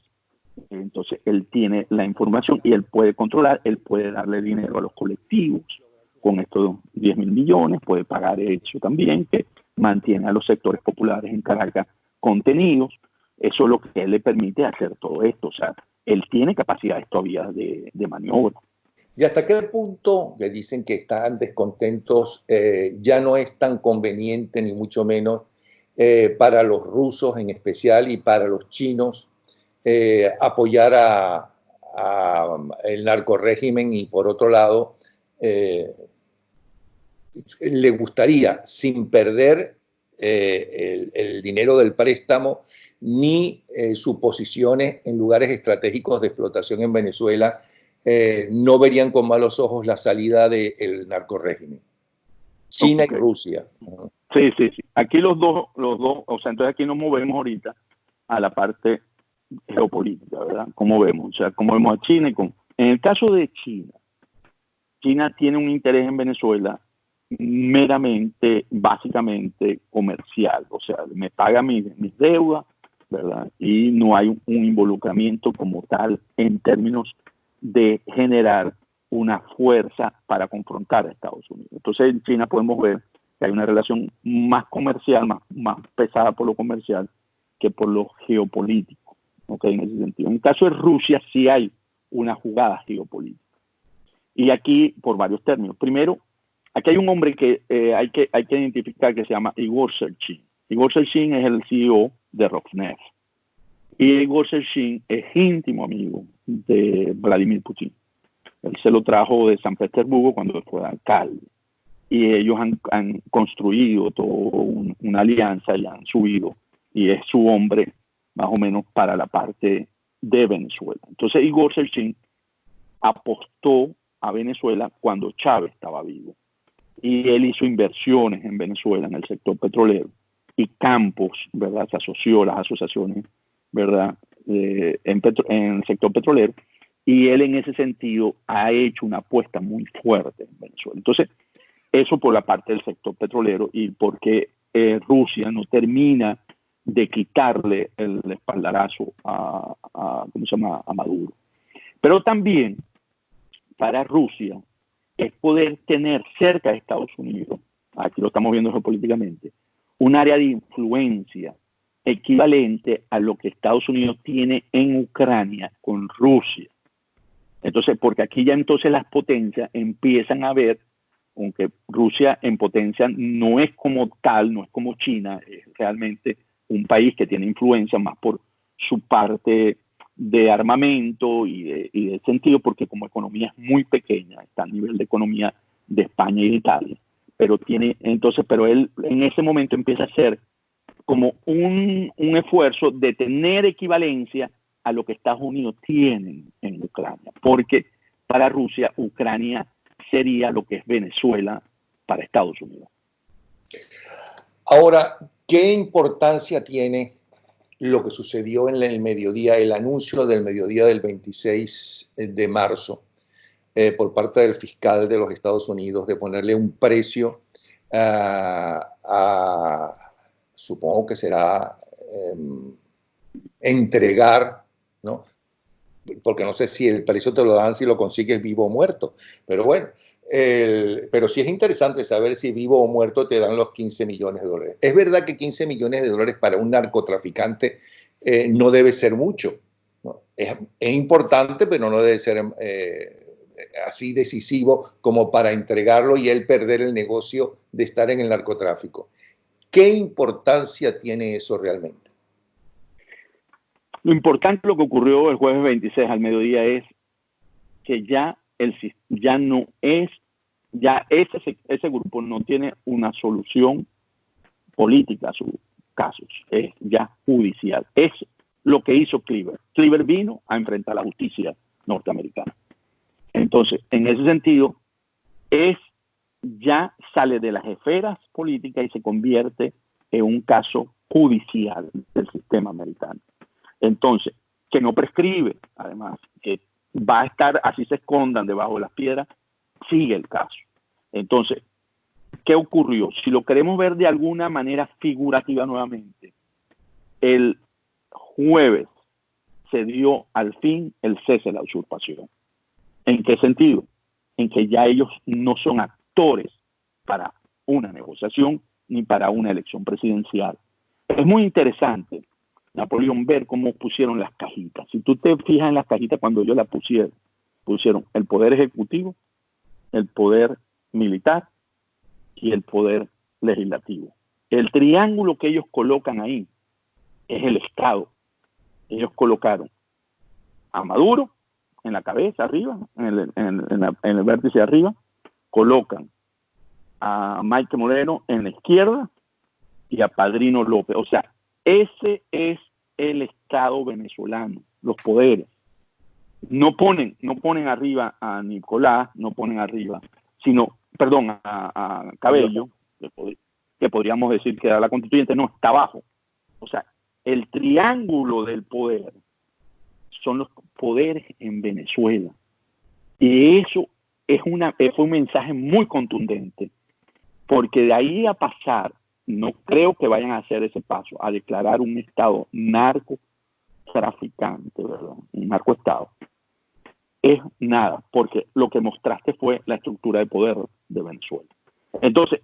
Entonces, él tiene la información y él puede controlar, él puede darle dinero a los colectivos con estos 10.000 millones, puede pagar eso también, que mantiene a los sectores populares en Caracas contenidos. Eso es lo que él le permite hacer todo esto. O sea, él tiene capacidades todavía de maniobra. ¿Y hasta qué punto le dicen que están descontentos? Ya no es tan conveniente, ni mucho menos, para los rusos en especial y para los chinos apoyar a el narcorrégimen, y por otro lado, le gustaría, sin perder el dinero del préstamo, ni sus posiciones en lugares estratégicos de explotación en Venezuela, no verían con malos ojos la salida del narcorrégimen. China y Rusia. Sí. Aquí los dos, o sea, entonces aquí nos movemos ahorita a la parte geopolítica, ¿verdad? ¿Cómo vemos? O sea, ¿cómo vemos a China? En el caso de China, China tiene un interés en Venezuela meramente, básicamente comercial. O sea, me paga mis deudas, ¿verdad? Y no hay un involucramiento como tal en términos de generar una fuerza para confrontar a Estados Unidos. Entonces, en China podemos ver que hay una relación más comercial, más pesada por lo comercial que por lo geopolítico, ¿ok? En ese sentido. En el caso de Rusia sí hay una jugada geopolítica. Y aquí, por varios términos. Primero, aquí hay un hombre que hay que identificar que se llama Igor Serchin. Igor Serchin es el CEO de Rosneft. Y Igor Serchin es íntimo amigo de Vladimir Putin. Él se lo trajo de San Petersburgo cuando fue alcalde. Y ellos han construido toda una alianza y han subido. Y es su hombre, más o menos, para la parte de Venezuela. Entonces, Igor Serchin apostó a Venezuela cuando Chávez estaba vivo. Y él hizo inversiones en Venezuela, en el sector petrolero. Y Campos, ¿verdad? Se asoció a las asociaciones, ¿verdad? En el sector petrolero. Y él en ese sentido ha hecho una apuesta muy fuerte en Venezuela. Entonces, eso por la parte del sector petrolero y porque Rusia no termina de quitarle el espaldarazo ¿cómo se llama? A Maduro. Pero también para Rusia es poder tener cerca de Estados Unidos, aquí lo estamos viendo geopolíticamente, un área de influencia equivalente a lo que Estados Unidos tiene en Ucrania con Rusia. Entonces, porque aquí ya entonces las potencias empiezan a ver, aunque Rusia en potencia no es como tal, no es como China, es realmente un país que tiene influencia más por su parte de armamento y de sentido, porque como economía es muy pequeña, está a nivel de economía de España y de Italia, pero él en ese momento empieza a hacer como un esfuerzo de tener equivalencia a lo que Estados Unidos tiene en Ucrania, porque para Rusia, Ucrania sería lo que es Venezuela para Estados Unidos. Ahora, ¿qué importancia tiene lo que sucedió en el mediodía, el anuncio del mediodía del 26 de marzo por parte del fiscal de los Estados Unidos de ponerle un precio supongo que será entregar, ¿no? Porque no sé si el precio te lo dan si lo consigues vivo o muerto, pero bueno, pero sí es interesante saber si vivo o muerto te dan los 15 millones de dólares. Es verdad que 15 millones de dólares para un narcotraficante no debe ser mucho, ¿no? Es importante, pero no debe ser así decisivo como para entregarlo y él perder el negocio de estar en el narcotráfico. ¿Qué importancia tiene eso realmente? Lo importante, lo que ocurrió el jueves 26 al mediodía es que ya ese grupo no tiene una solución política a sus casos, es ya judicial. Es lo que hizo Cleaver. Cleaver vino a enfrentar la justicia norteamericana. Entonces, en ese sentido, ya sale de las esferas políticas y se convierte en un caso judicial del sistema americano. Entonces, que no prescribe, además, que va a estar, así se escondan debajo de las piedras, sigue el caso. Entonces, ¿qué ocurrió? Si lo queremos ver de alguna manera figurativa nuevamente, el jueves se dio al fin el cese de la usurpación. ¿En qué sentido? En que ya ellos no son actores para una negociación ni para una elección presidencial. Es muy interesante, Napoleón, ver cómo pusieron las cajitas. Si tú te fijas en las cajitas cuando ellos las pusieron el poder ejecutivo, el poder militar y el poder legislativo. El triángulo que ellos colocan ahí es el Estado. Ellos colocaron a Maduro en la cabeza arriba, en el vértice de arriba, colocan a Mike Moreno en la izquierda y a Padrino López. O sea, ese es el Estado venezolano, los poderes. no ponen arriba a Nicolás, no ponen arriba, sino, perdón, a Cabello, que podríamos decir que era la constituyente, no, está abajo. O sea, el triángulo del poder son los poderes en Venezuela. Y eso fue un mensaje muy contundente, porque de ahí a pasar, no creo que vayan a hacer ese paso, a declarar un Estado narcotraficante, ¿verdad? Un narcoestado. Es nada, porque lo que mostraste fue la estructura de poder de Venezuela. Entonces,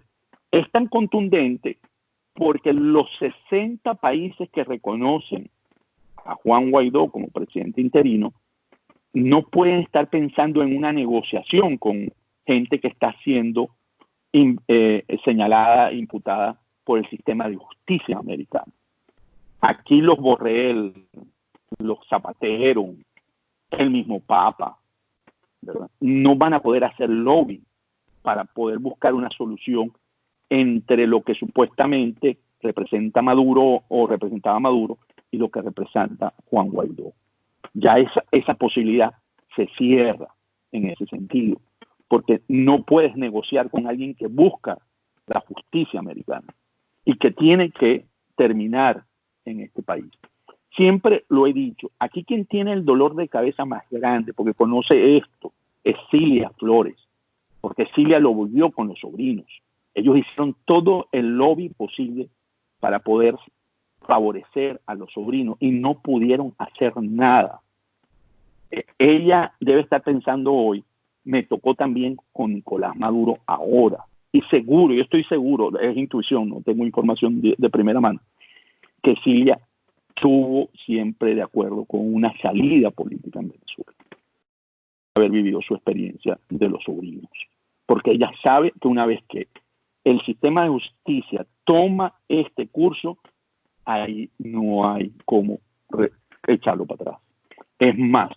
es tan contundente porque los 60 países que reconocen a Juan Guaidó como presidente interino no pueden estar pensando en una negociación con gente que está siendo señalada, imputada por el sistema de justicia americano. Aquí los Borrell, los Zapatero, el mismo Papa, ¿verdad? No van a poder hacer lobby para poder buscar una solución entre lo que supuestamente representa Maduro o representaba Maduro y lo que representa Juan Guaidó. Ya esa posibilidad se cierra en ese sentido, porque no puedes negociar con alguien que busca la justicia americana y que tiene que terminar en este país. Siempre lo he dicho, aquí quien tiene el dolor de cabeza más grande, porque conoce esto, es Cilia Flores, porque Cilia lo volvió con los sobrinos. Ellos hicieron todo el lobby posible para poder favorecer a los sobrinos y no pudieron hacer nada. Ella debe estar pensando hoy, me tocó también con Nicolás Maduro ahora. Y seguro, yo estoy seguro, es intuición, no tengo información de primera mano, que Cilia estuvo siempre de acuerdo con una salida política en Venezuela. Haber vivido su experiencia de los sobrinos. Porque ella sabe que una vez que el sistema de justicia toma este curso, ahí no hay cómo echarlo para atrás. Es más,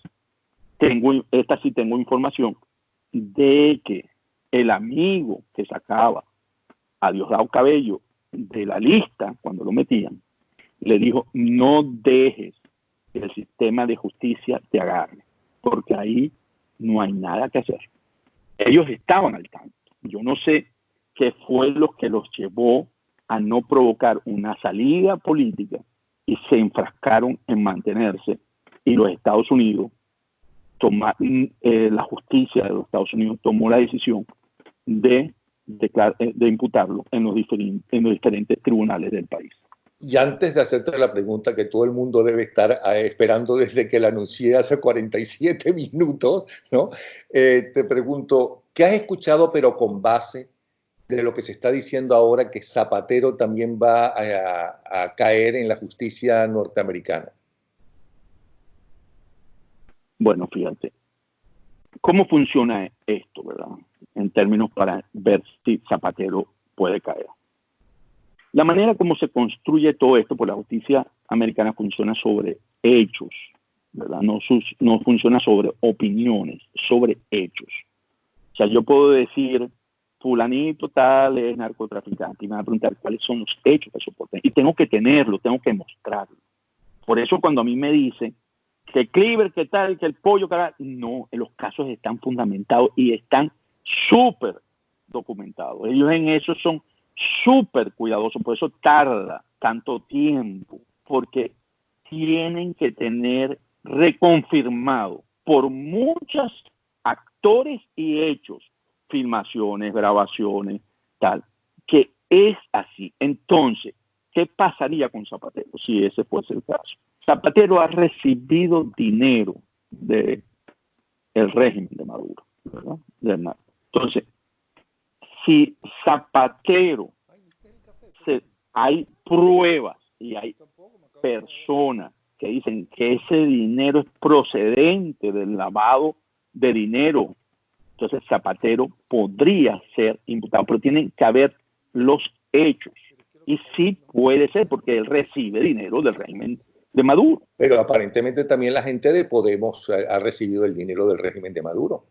esta sí tengo información de que el amigo que sacaba a Diosdado Cabello de la lista cuando lo metían, le dijo, no dejes que el sistema de justicia te agarre, porque ahí no hay nada que hacer. Ellos estaban al tanto. Yo no sé qué fue lo que los llevó a no provocar una salida política y se enfrascaron en mantenerse. Y los Estados Unidos, la justicia de los Estados Unidos tomó la decisión de imputarlo en los diferentes tribunales del país. Y antes de hacerte la pregunta que todo el mundo debe estar esperando desde que la anuncié hace 47 minutos, ¿no? Te pregunto, ¿qué has escuchado pero con base de lo que se está diciendo ahora que Zapatero también va a caer en la justicia norteamericana? Bueno, fíjate, ¿cómo funciona esto, verdad? En términos para ver si Zapatero puede caer. La manera como se construye todo esto, por la justicia americana funciona sobre hechos, ¿verdad? No funciona sobre opiniones, sobre hechos. O sea, yo puedo decir, fulanito tal es narcotraficante, y me van a preguntar cuáles son los hechos que soportan. Y tengo que tenerlo, tengo que mostrarlo. Por eso cuando a mí me dicen que Cleaver, que tal, que el pollo, no, los casos están fundamentados y están súper documentados. Ellos en eso son súper cuidadosos, por eso tarda tanto tiempo, porque tienen que tener reconfirmado por muchos actores y hechos, filmaciones, grabaciones, tal, que es así. Entonces, ¿qué pasaría con Zapatero si ese fuese el caso? Zapatero ha recibido dinero del régimen de Maduro, ¿verdad? Entonces, si Zapatero, hay pruebas y hay personas que dicen que ese dinero es procedente del lavado de dinero, entonces Zapatero podría ser imputado, pero tienen que haber los hechos. Y sí puede ser, porque él recibe dinero del régimen de Maduro. Pero aparentemente también la gente de Podemos ha recibido el dinero del régimen de Maduro.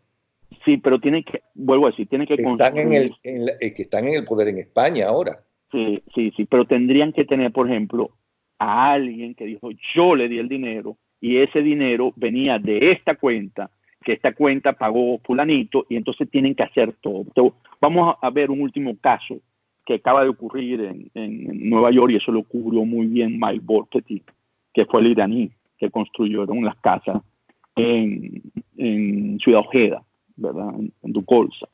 Sí, pero tienen que, vuelvo a decir, tienen que construir. Que están en el poder en España ahora. Sí, pero tendrían que tener, por ejemplo, a alguien que dijo, yo le di el dinero y ese dinero venía de esta cuenta, que esta cuenta pagó fulanito, y entonces tienen que hacer todo. Entonces, vamos a ver un último caso que acaba de ocurrir en Nueva York, y eso lo cubrió muy bien Mike Borchetti, que fue el iraní que construyeron las casas en Ciudad Ojeda, ¿verdad? En Ducolsa.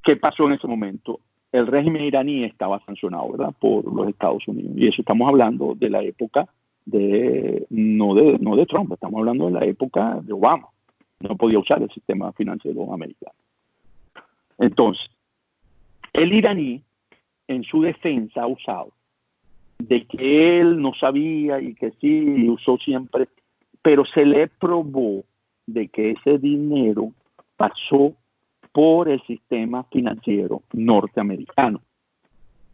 ¿Qué pasó en ese momento? El régimen iraní estaba sancionado, ¿verdad?, por los Estados Unidos. Y eso estamos hablando de la época no de Trump, estamos hablando de la época de Obama. No podía usar el sistema financiero americano. Entonces, el iraní, en su defensa, ha usado de que él no sabía y que sí usó siempre, pero se le probó de que ese dinero pasó por el sistema financiero norteamericano.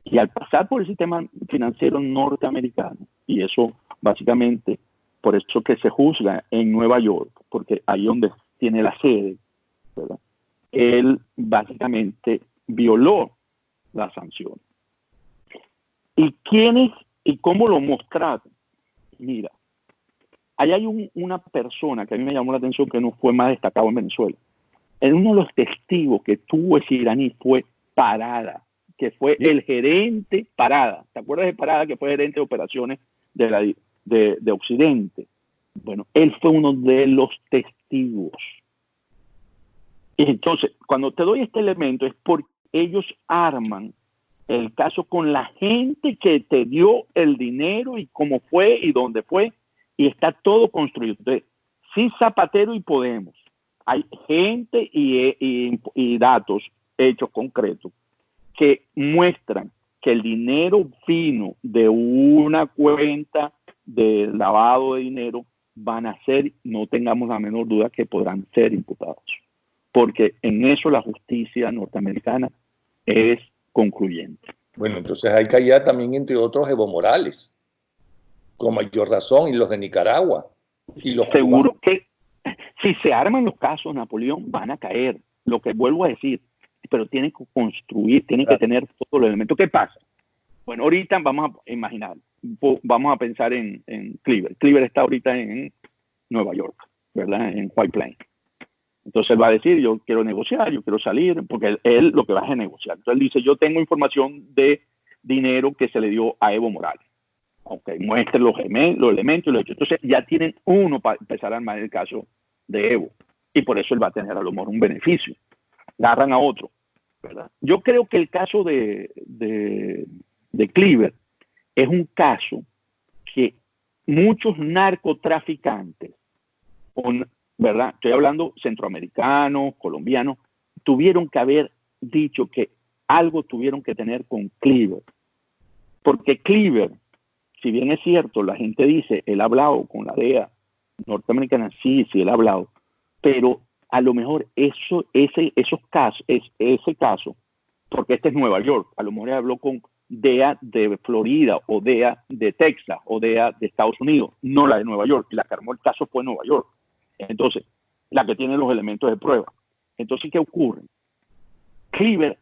Y al pasar por el sistema financiero norteamericano, y eso básicamente, por eso que se juzga en Nueva York, porque ahí donde tiene la sede, ¿verdad?, él básicamente violó las sanciones. ¿Y quiénes y cómo lo mostraron? Mira, ahí hay una persona que a mí me llamó la atención, que no fue más destacado en Venezuela. Uno de los testigos que tuvo ese iraní fue Parada, que fue el gerente Parada. ¿Te acuerdas de Parada, que fue gerente de operaciones de Occidente? Bueno, él fue uno de los testigos. Y entonces, cuando te doy este elemento es porque ellos arman el caso con la gente que te dio el dinero y cómo fue y dónde fue, y está todo construido. Entonces, sí, Zapatero y Podemos, hay gente y datos hechos concretos que muestran que el dinero vino de una cuenta de lavado de dinero, van a ser, no tengamos la menor duda, que podrán ser imputados. Porque en eso la justicia norteamericana es concluyente. Bueno, entonces hay que hallar también, entre otros, Evo Morales, con mayor razón, y los de Nicaragua. Y los seguro cubanos. Que si se arman los casos, Napoleón, van a caer. Lo que vuelvo a decir, pero tienen que construir, tienen que tener todos los elementos. ¿Qué pasa? Bueno, ahorita vamos a imaginar, vamos a pensar en Cleaver. Cleaver está ahorita en Nueva York, ¿verdad? En White Plains. Entonces él va a decir, yo quiero negociar, yo quiero salir, porque él lo que va es a negociar. Entonces él dice, yo tengo información de dinero que se le dio a Evo Morales. Ok, muestre los elementos y los hechos. Entonces ya tienen uno para empezar a armar el caso de Evo. Y por eso él va a tener a lo mejor un beneficio. Agarran a otro, ¿verdad? Yo creo que el caso de Cleaver es un caso que muchos narcotraficantes, ¿verdad?, estoy hablando centroamericanos, colombianos, tuvieron que haber dicho que algo tuvieron que tener con Cleaver. Porque Cleaver, si bien es cierto, la gente dice, él ha hablado con la DEA norteamericana, sí, él ha hablado, pero a lo mejor ese caso, porque este es Nueva York, a lo mejor él habló con DEA de Florida, o DEA de Texas, o DEA de Estados Unidos, no la de Nueva York, y la que armó el caso fue Nueva York. Entonces, la que tiene los elementos de prueba. Entonces, ¿qué ocurre? Cleaver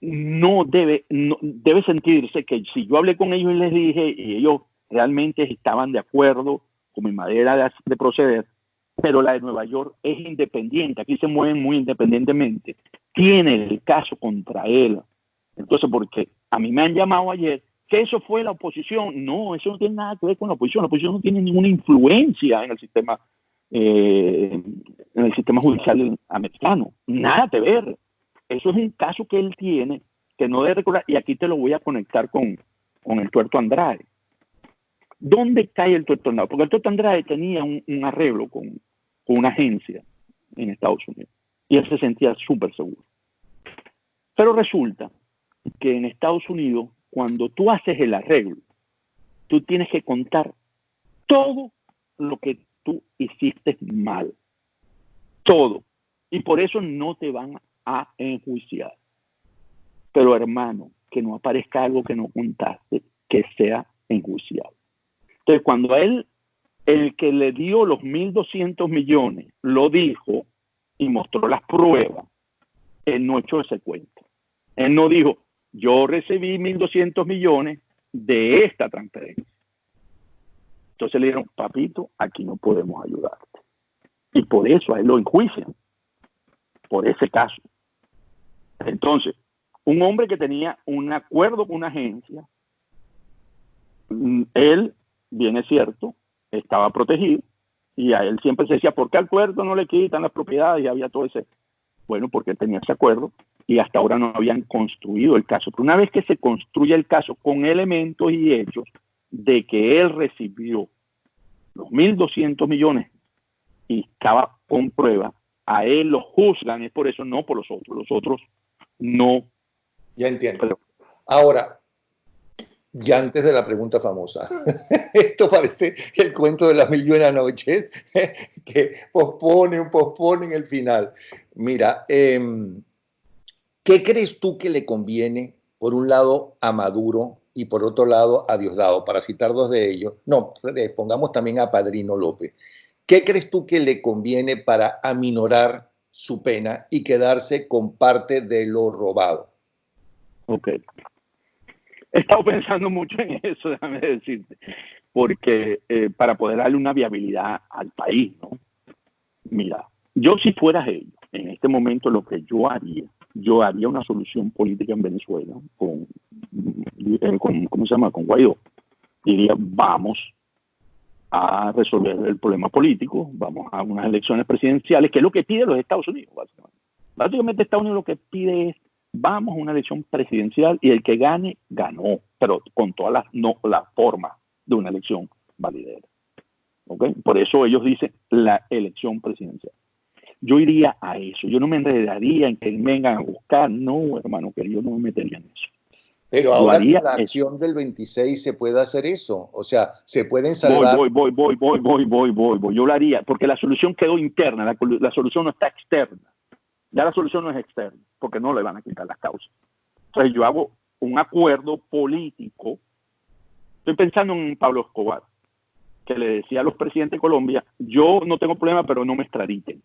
debe sentirse que si yo hablé con ellos y les dije, y ellos realmente estaban de acuerdo con mi manera de proceder, pero la de Nueva York es independiente, aquí se mueven muy independientemente, tiene el caso contra él. Entonces, porque a mí me han llamado ayer que eso fue la oposición. No, eso no tiene nada que ver con la oposición no tiene ninguna influencia en el sistema judicial americano, nada que ver. Eso es un caso que él tiene, que no debe recordar, y aquí te lo voy a conectar con el Tuerto Andrade. ¿Dónde cae el Tuerto Andrade? Porque el Tuerto Andrade tenía un arreglo con una agencia en Estados Unidos, y él se sentía súper seguro. Pero resulta que en Estados Unidos, cuando tú haces el arreglo, tú tienes que contar todo lo que tú hiciste mal. Todo. Y por eso no te van a enjuiciar. Pero, hermano, que no aparezca algo que no contaste, que sea enjuiciado. Entonces, cuando a él, el que le dio los 1.200 millones, lo dijo y mostró las pruebas, él no echó ese cuento. Él no dijo, yo recibí 1.200 millones de esta transferencia. Entonces le dijeron, papito, aquí no podemos ayudarte. Y por eso a él lo enjuician, por ese caso. Entonces, un hombre que tenía un acuerdo con una agencia, él, bien es cierto, estaba protegido, y a él siempre se decía, ¿por qué al puerto no le quitan las propiedades? Y había todo ese... Bueno, porque él tenía ese acuerdo, y hasta ahora no habían construido el caso. Pero una vez que se construye el caso con elementos y hechos de que él recibió los 1.200 millones y estaba con prueba, a él lo juzgan, es por eso, no por los otros no. Ya entiendo. Pero, ahora, ya antes de la pregunta famosa, esto parece el cuento de las 1.000 y una noches, que posponen el final. Mira, ¿qué crees tú que le conviene, por un lado, a Maduro y por otro lado, a Diosdado? Para citar dos de ellos. No, pongamos también a Padrino López. ¿Qué crees tú que le conviene para aminorar su pena y quedarse con parte de lo robado? Ok. He estado pensando mucho en eso, déjame decirte, porque para poder darle una viabilidad al país, ¿no? Mira, yo si fuera ellos, en este momento lo que yo haría una solución política en Venezuela con ¿cómo se llama? Con Guaidó. Diría, vamos a resolver el problema político, vamos a unas elecciones presidenciales, que es lo que pide los Estados Unidos, básicamente. Básicamente Estados Unidos lo que pide es, vamos a una elección presidencial y el que gane, ganó, pero con todas las formas de una elección validera. ¿Okay? Por eso ellos dicen la elección presidencial. Yo iría a eso, yo no me enredaría en que vengan a buscar, no, hermano, que yo no me metería en eso. Pero ahora con la acción del 26 se puede hacer eso, o sea, se pueden salvar. Voy. Yo lo haría, porque la solución quedó interna, la solución no está externa. Ya la solución no es externa, porque no le van a quitar las causas. Entonces yo hago un acuerdo político. Estoy pensando en Pablo Escobar, que le decía a los presidentes de Colombia, yo no tengo problema, pero no me extraditen.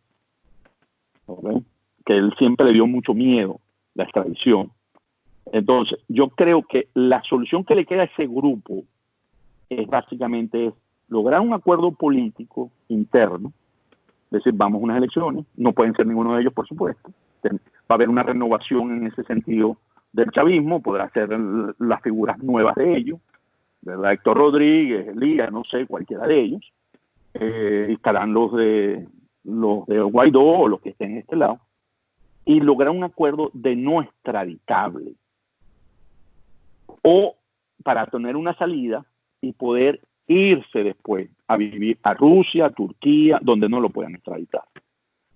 ¿Okay? Que él siempre le dio mucho miedo la extradición. Entonces, yo creo que la solución que le queda a ese grupo es básicamente lograr un acuerdo político interno, es decir, vamos a unas elecciones, no pueden ser ninguno de ellos, por supuesto, va a haber una renovación en ese sentido del chavismo, podrá ser las figuras nuevas de ellos, ¿verdad? Héctor Rodríguez, Elías, no sé, cualquiera de ellos, estarán los de Guaidó o los que estén en este lado, y lograr un acuerdo de no extraditable, o para tener una salida y poder irse después a vivir a Rusia, a Turquía, donde no lo puedan extraditar.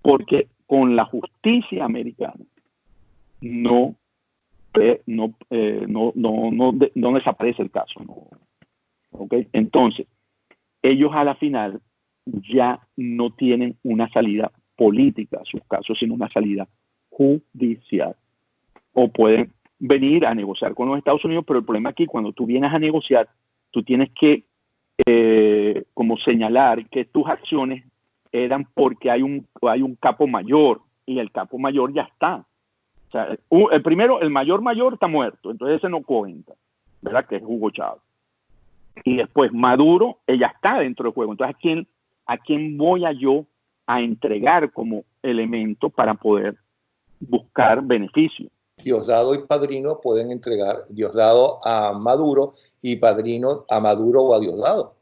Porque con la justicia americana no desaparece el caso. ¿No? ¿Okay? Entonces, ellos a la final ya no tienen una salida política a sus casos, sino una salida judicial. O pueden venir a negociar con los Estados Unidos, pero el problema aquí, cuando tú vienes a negociar, tú tienes que como señalar que tus acciones eran porque hay un capo mayor, y el capo mayor ya está. O sea, el mayor está muerto, entonces ese no cuenta, ¿verdad? Que es Hugo Chávez. Y después Maduro, ella está dentro del juego. Entonces, ¿a quién voy yo a entregar como elemento para poder buscar beneficio? Diosdado y Padrino pueden entregar Diosdado a Maduro y Padrino a Maduro o a Diosdado.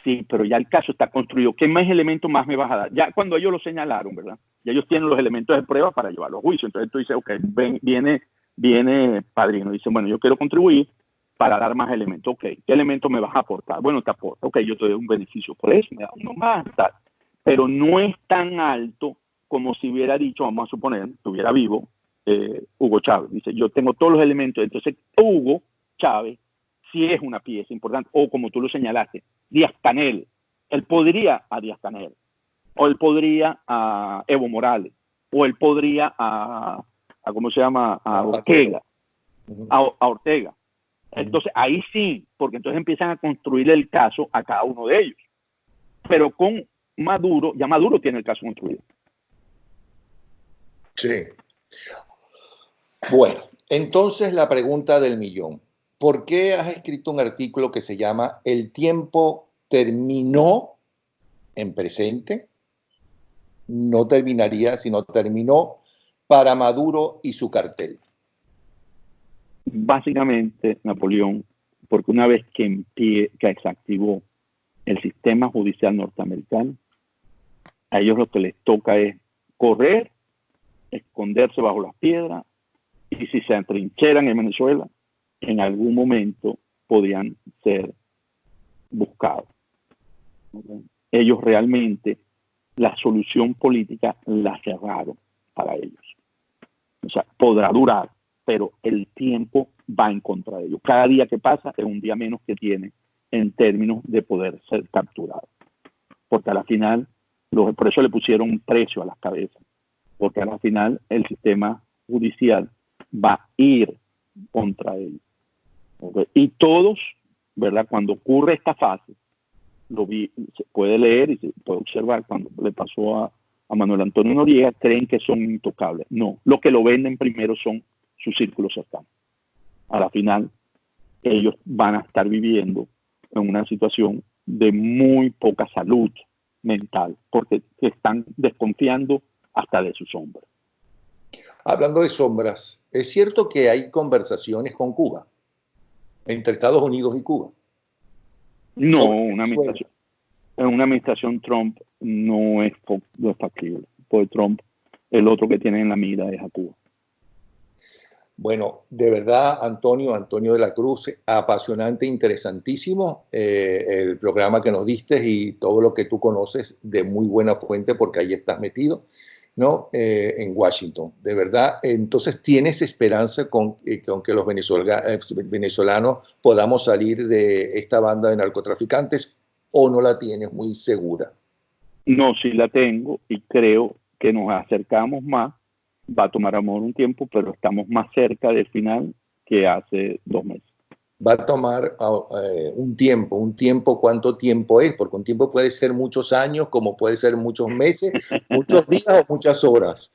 Sí, pero ya el caso está construido. ¿Qué más elementos más me vas a dar? Ya cuando ellos lo señalaron, ¿verdad? Ya ellos tienen los elementos de prueba para llevarlo a juicio. Entonces tú dices, ok, viene Padrino. Dice, bueno, yo quiero contribuir para dar más elementos. Ok, ¿qué elementos me vas a aportar? Bueno, te aporto. Ok, yo te doy un beneficio por eso, me da uno más, tal. Pero no es tan alto como si hubiera dicho, vamos a suponer, estuviera vivo, Hugo Chávez. Dice, yo tengo todos los elementos. Entonces, Hugo Chávez sí es una pieza importante. O como tú lo señalaste, Díaz-Canel. Él podría a Díaz-Canel. O él podría a Evo Morales. O él podría a ¿cómo se llama? A Ortega. A Ortega. Entonces, ahí sí, porque entonces empiezan a construir el caso a cada uno de ellos. Pero con Maduro, ya Maduro tiene el caso construido. Sí. Bueno, entonces la pregunta del millón. ¿Por qué has escrito un artículo que se llama El tiempo terminó en presente, no terminaría, sino terminó para Maduro y su cartel. Básicamente, Napoleón, porque una vez que se activó el sistema judicial norteamericano, a ellos lo que les toca es correr, esconderse bajo las piedras, y si se atrincheran en Venezuela, en algún momento podían ser buscados. Ellos realmente la solución política la cerraron para ellos. O sea, podrá durar, pero el tiempo va en contra de ellos. Cada día que pasa es un día menos que tiene en términos de poder ser capturado. Porque a la final, por eso le pusieron un precio a las cabezas, porque a la final el sistema judicial va a ir contra ellos. ¿Okay? Y todos, ¿verdad? Cuando ocurre esta fase, se puede leer y se puede observar cuando le pasó a Manuel Antonio Noriega, creen que son intocables. No, lo que lo venden primero son sus círculos cercanos. A la final, ellos van a estar viviendo en una situación de muy poca salud mental, porque están desconfiando hasta de sus sombras. Hablando de sombras, ¿es cierto que hay conversaciones con Cuba, entre Estados Unidos y Cuba? No, una administración Trump no es factible. Porque Trump, el otro que tiene en la mira es a Cuba. Bueno, de verdad, Antonio de la Cruz, apasionante, interesantísimo el programa que nos diste y todo lo que tú conoces de muy buena fuente porque ahí estás metido, ¿no? En Washington. De verdad, entonces, ¿tienes esperanza con que los venezolanos podamos salir de esta banda de narcotraficantes o no la tienes muy segura? No, sí la tengo y creo que nos acercamos más. Va a tomar un tiempo, pero estamos más cerca del final que hace 2 meses. Va a tomar un tiempo, ¿cuánto tiempo es? Porque un tiempo puede ser muchos años, como puede ser muchos meses, muchos días o muchas horas.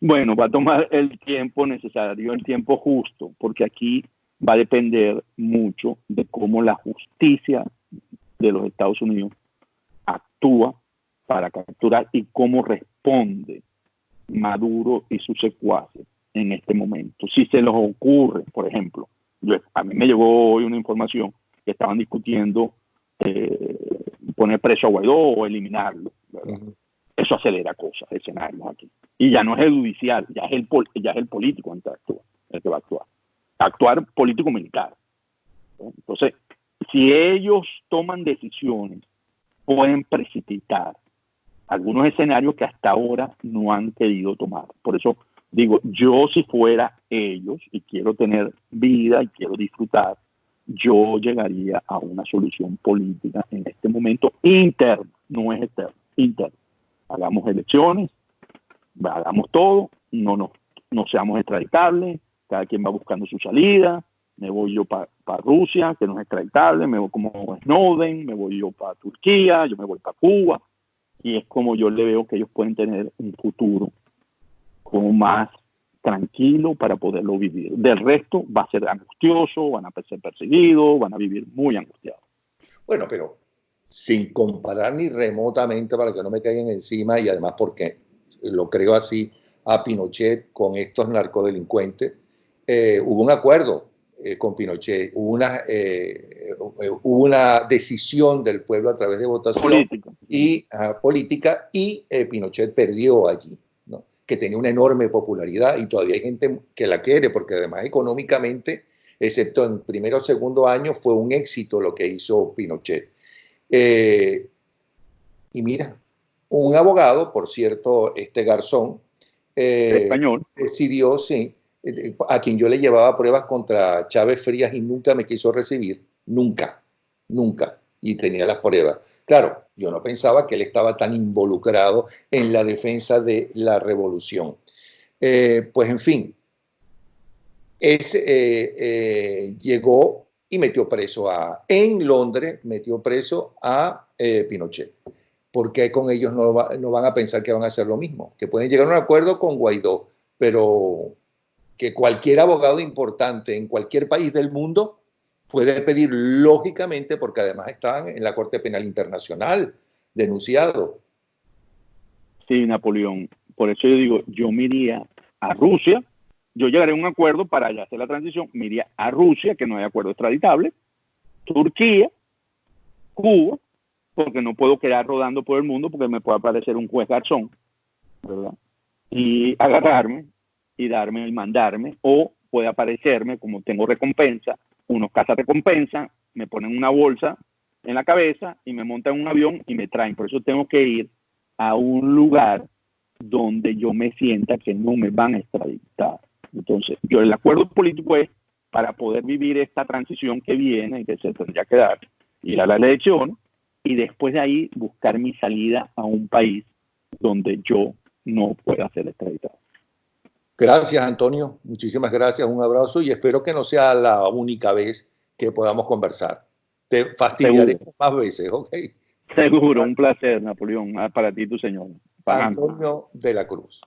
Bueno, va a tomar el tiempo necesario, el tiempo justo, porque aquí va a depender mucho de cómo la justicia de los Estados Unidos actúa para capturar y cómo responde Maduro y sus secuaces en este momento. Si se les ocurre, por ejemplo, a mí me llegó hoy una información que estaban discutiendo poner preso a Guaidó o eliminarlo, ¿verdad? Eso acelera cosas, escenarios aquí. Y ya no es el judicial, ya es el político el que va a actuar. Actuar político-militar. Entonces, si ellos toman decisiones, pueden precipitar algunos escenarios que hasta ahora no han querido tomar. Por eso digo, yo si fuera ellos y quiero tener vida y quiero disfrutar, yo llegaría a una solución política en este momento interna, no es externa, interna. Hagamos elecciones, hagamos todo, no seamos extraditables, cada quien va buscando su salida, me voy yo para Rusia, que no es extraditable, me voy como Snowden, me voy yo para Turquía, yo me voy para Cuba, y es como yo le veo que ellos pueden tener un futuro como más tranquilo para poderlo vivir. Del resto va a ser angustioso, van a ser perseguidos, van a vivir muy angustiados. Bueno, pero sin comparar ni remotamente para que no me caigan encima y además porque lo creo así a Pinochet con estos narcodelincuentes, hubo un acuerdo con Pinochet, hubo una decisión del pueblo a través de votación política y Pinochet perdió allí, ¿no? Que tenía una enorme popularidad y todavía hay gente que la quiere porque además económicamente, excepto en primero o segundo año, fue un éxito lo que hizo Pinochet. Y mira, un abogado, por cierto, Garzón, español, decidió, sí, a quien yo le llevaba pruebas contra Chávez Frías y nunca me quiso recibir, nunca, y tenía las pruebas. Claro, yo no pensaba que él estaba tan involucrado en la defensa de la revolución. Pues en fin, llegó y metió preso en Londres, metió preso a Pinochet. Porque con ellos no van a pensar que van a hacer lo mismo, que pueden llegar a un acuerdo con Guaidó, pero que cualquier abogado importante en cualquier país del mundo puede pedir lógicamente, porque además están en la Corte Penal Internacional denunciados. Sí, Napoleón. Por eso yo digo, yo me iría a Rusia, yo llegaré a un acuerdo para ya hacer la transición, me iría a Rusia, que no hay acuerdo extraditable, Turquía, Cuba, porque no puedo quedar rodando por el mundo porque me puede aparecer un juez garzón, ¿verdad? Y agarrarme y darme y mandarme, o puede aparecerme, como tengo recompensa, unos cazas recompensa, me ponen una bolsa en la cabeza y me montan en un avión y me traen. Por eso tengo que ir a un lugar donde yo me sienta que no me van a extraditar. Entonces, el acuerdo político es para poder vivir esta transición que viene y que se tendría que dar, ir a la elección y después de ahí buscar mi salida a un país donde yo no pueda ser extraditado. Gracias, Antonio. Muchísimas gracias. Un abrazo y espero que no sea la única vez que podamos conversar. Te fastidiaré más veces, ¿ok? Seguro, un placer, Napoleón, para ti y tu señora. Antonio de la Cruz.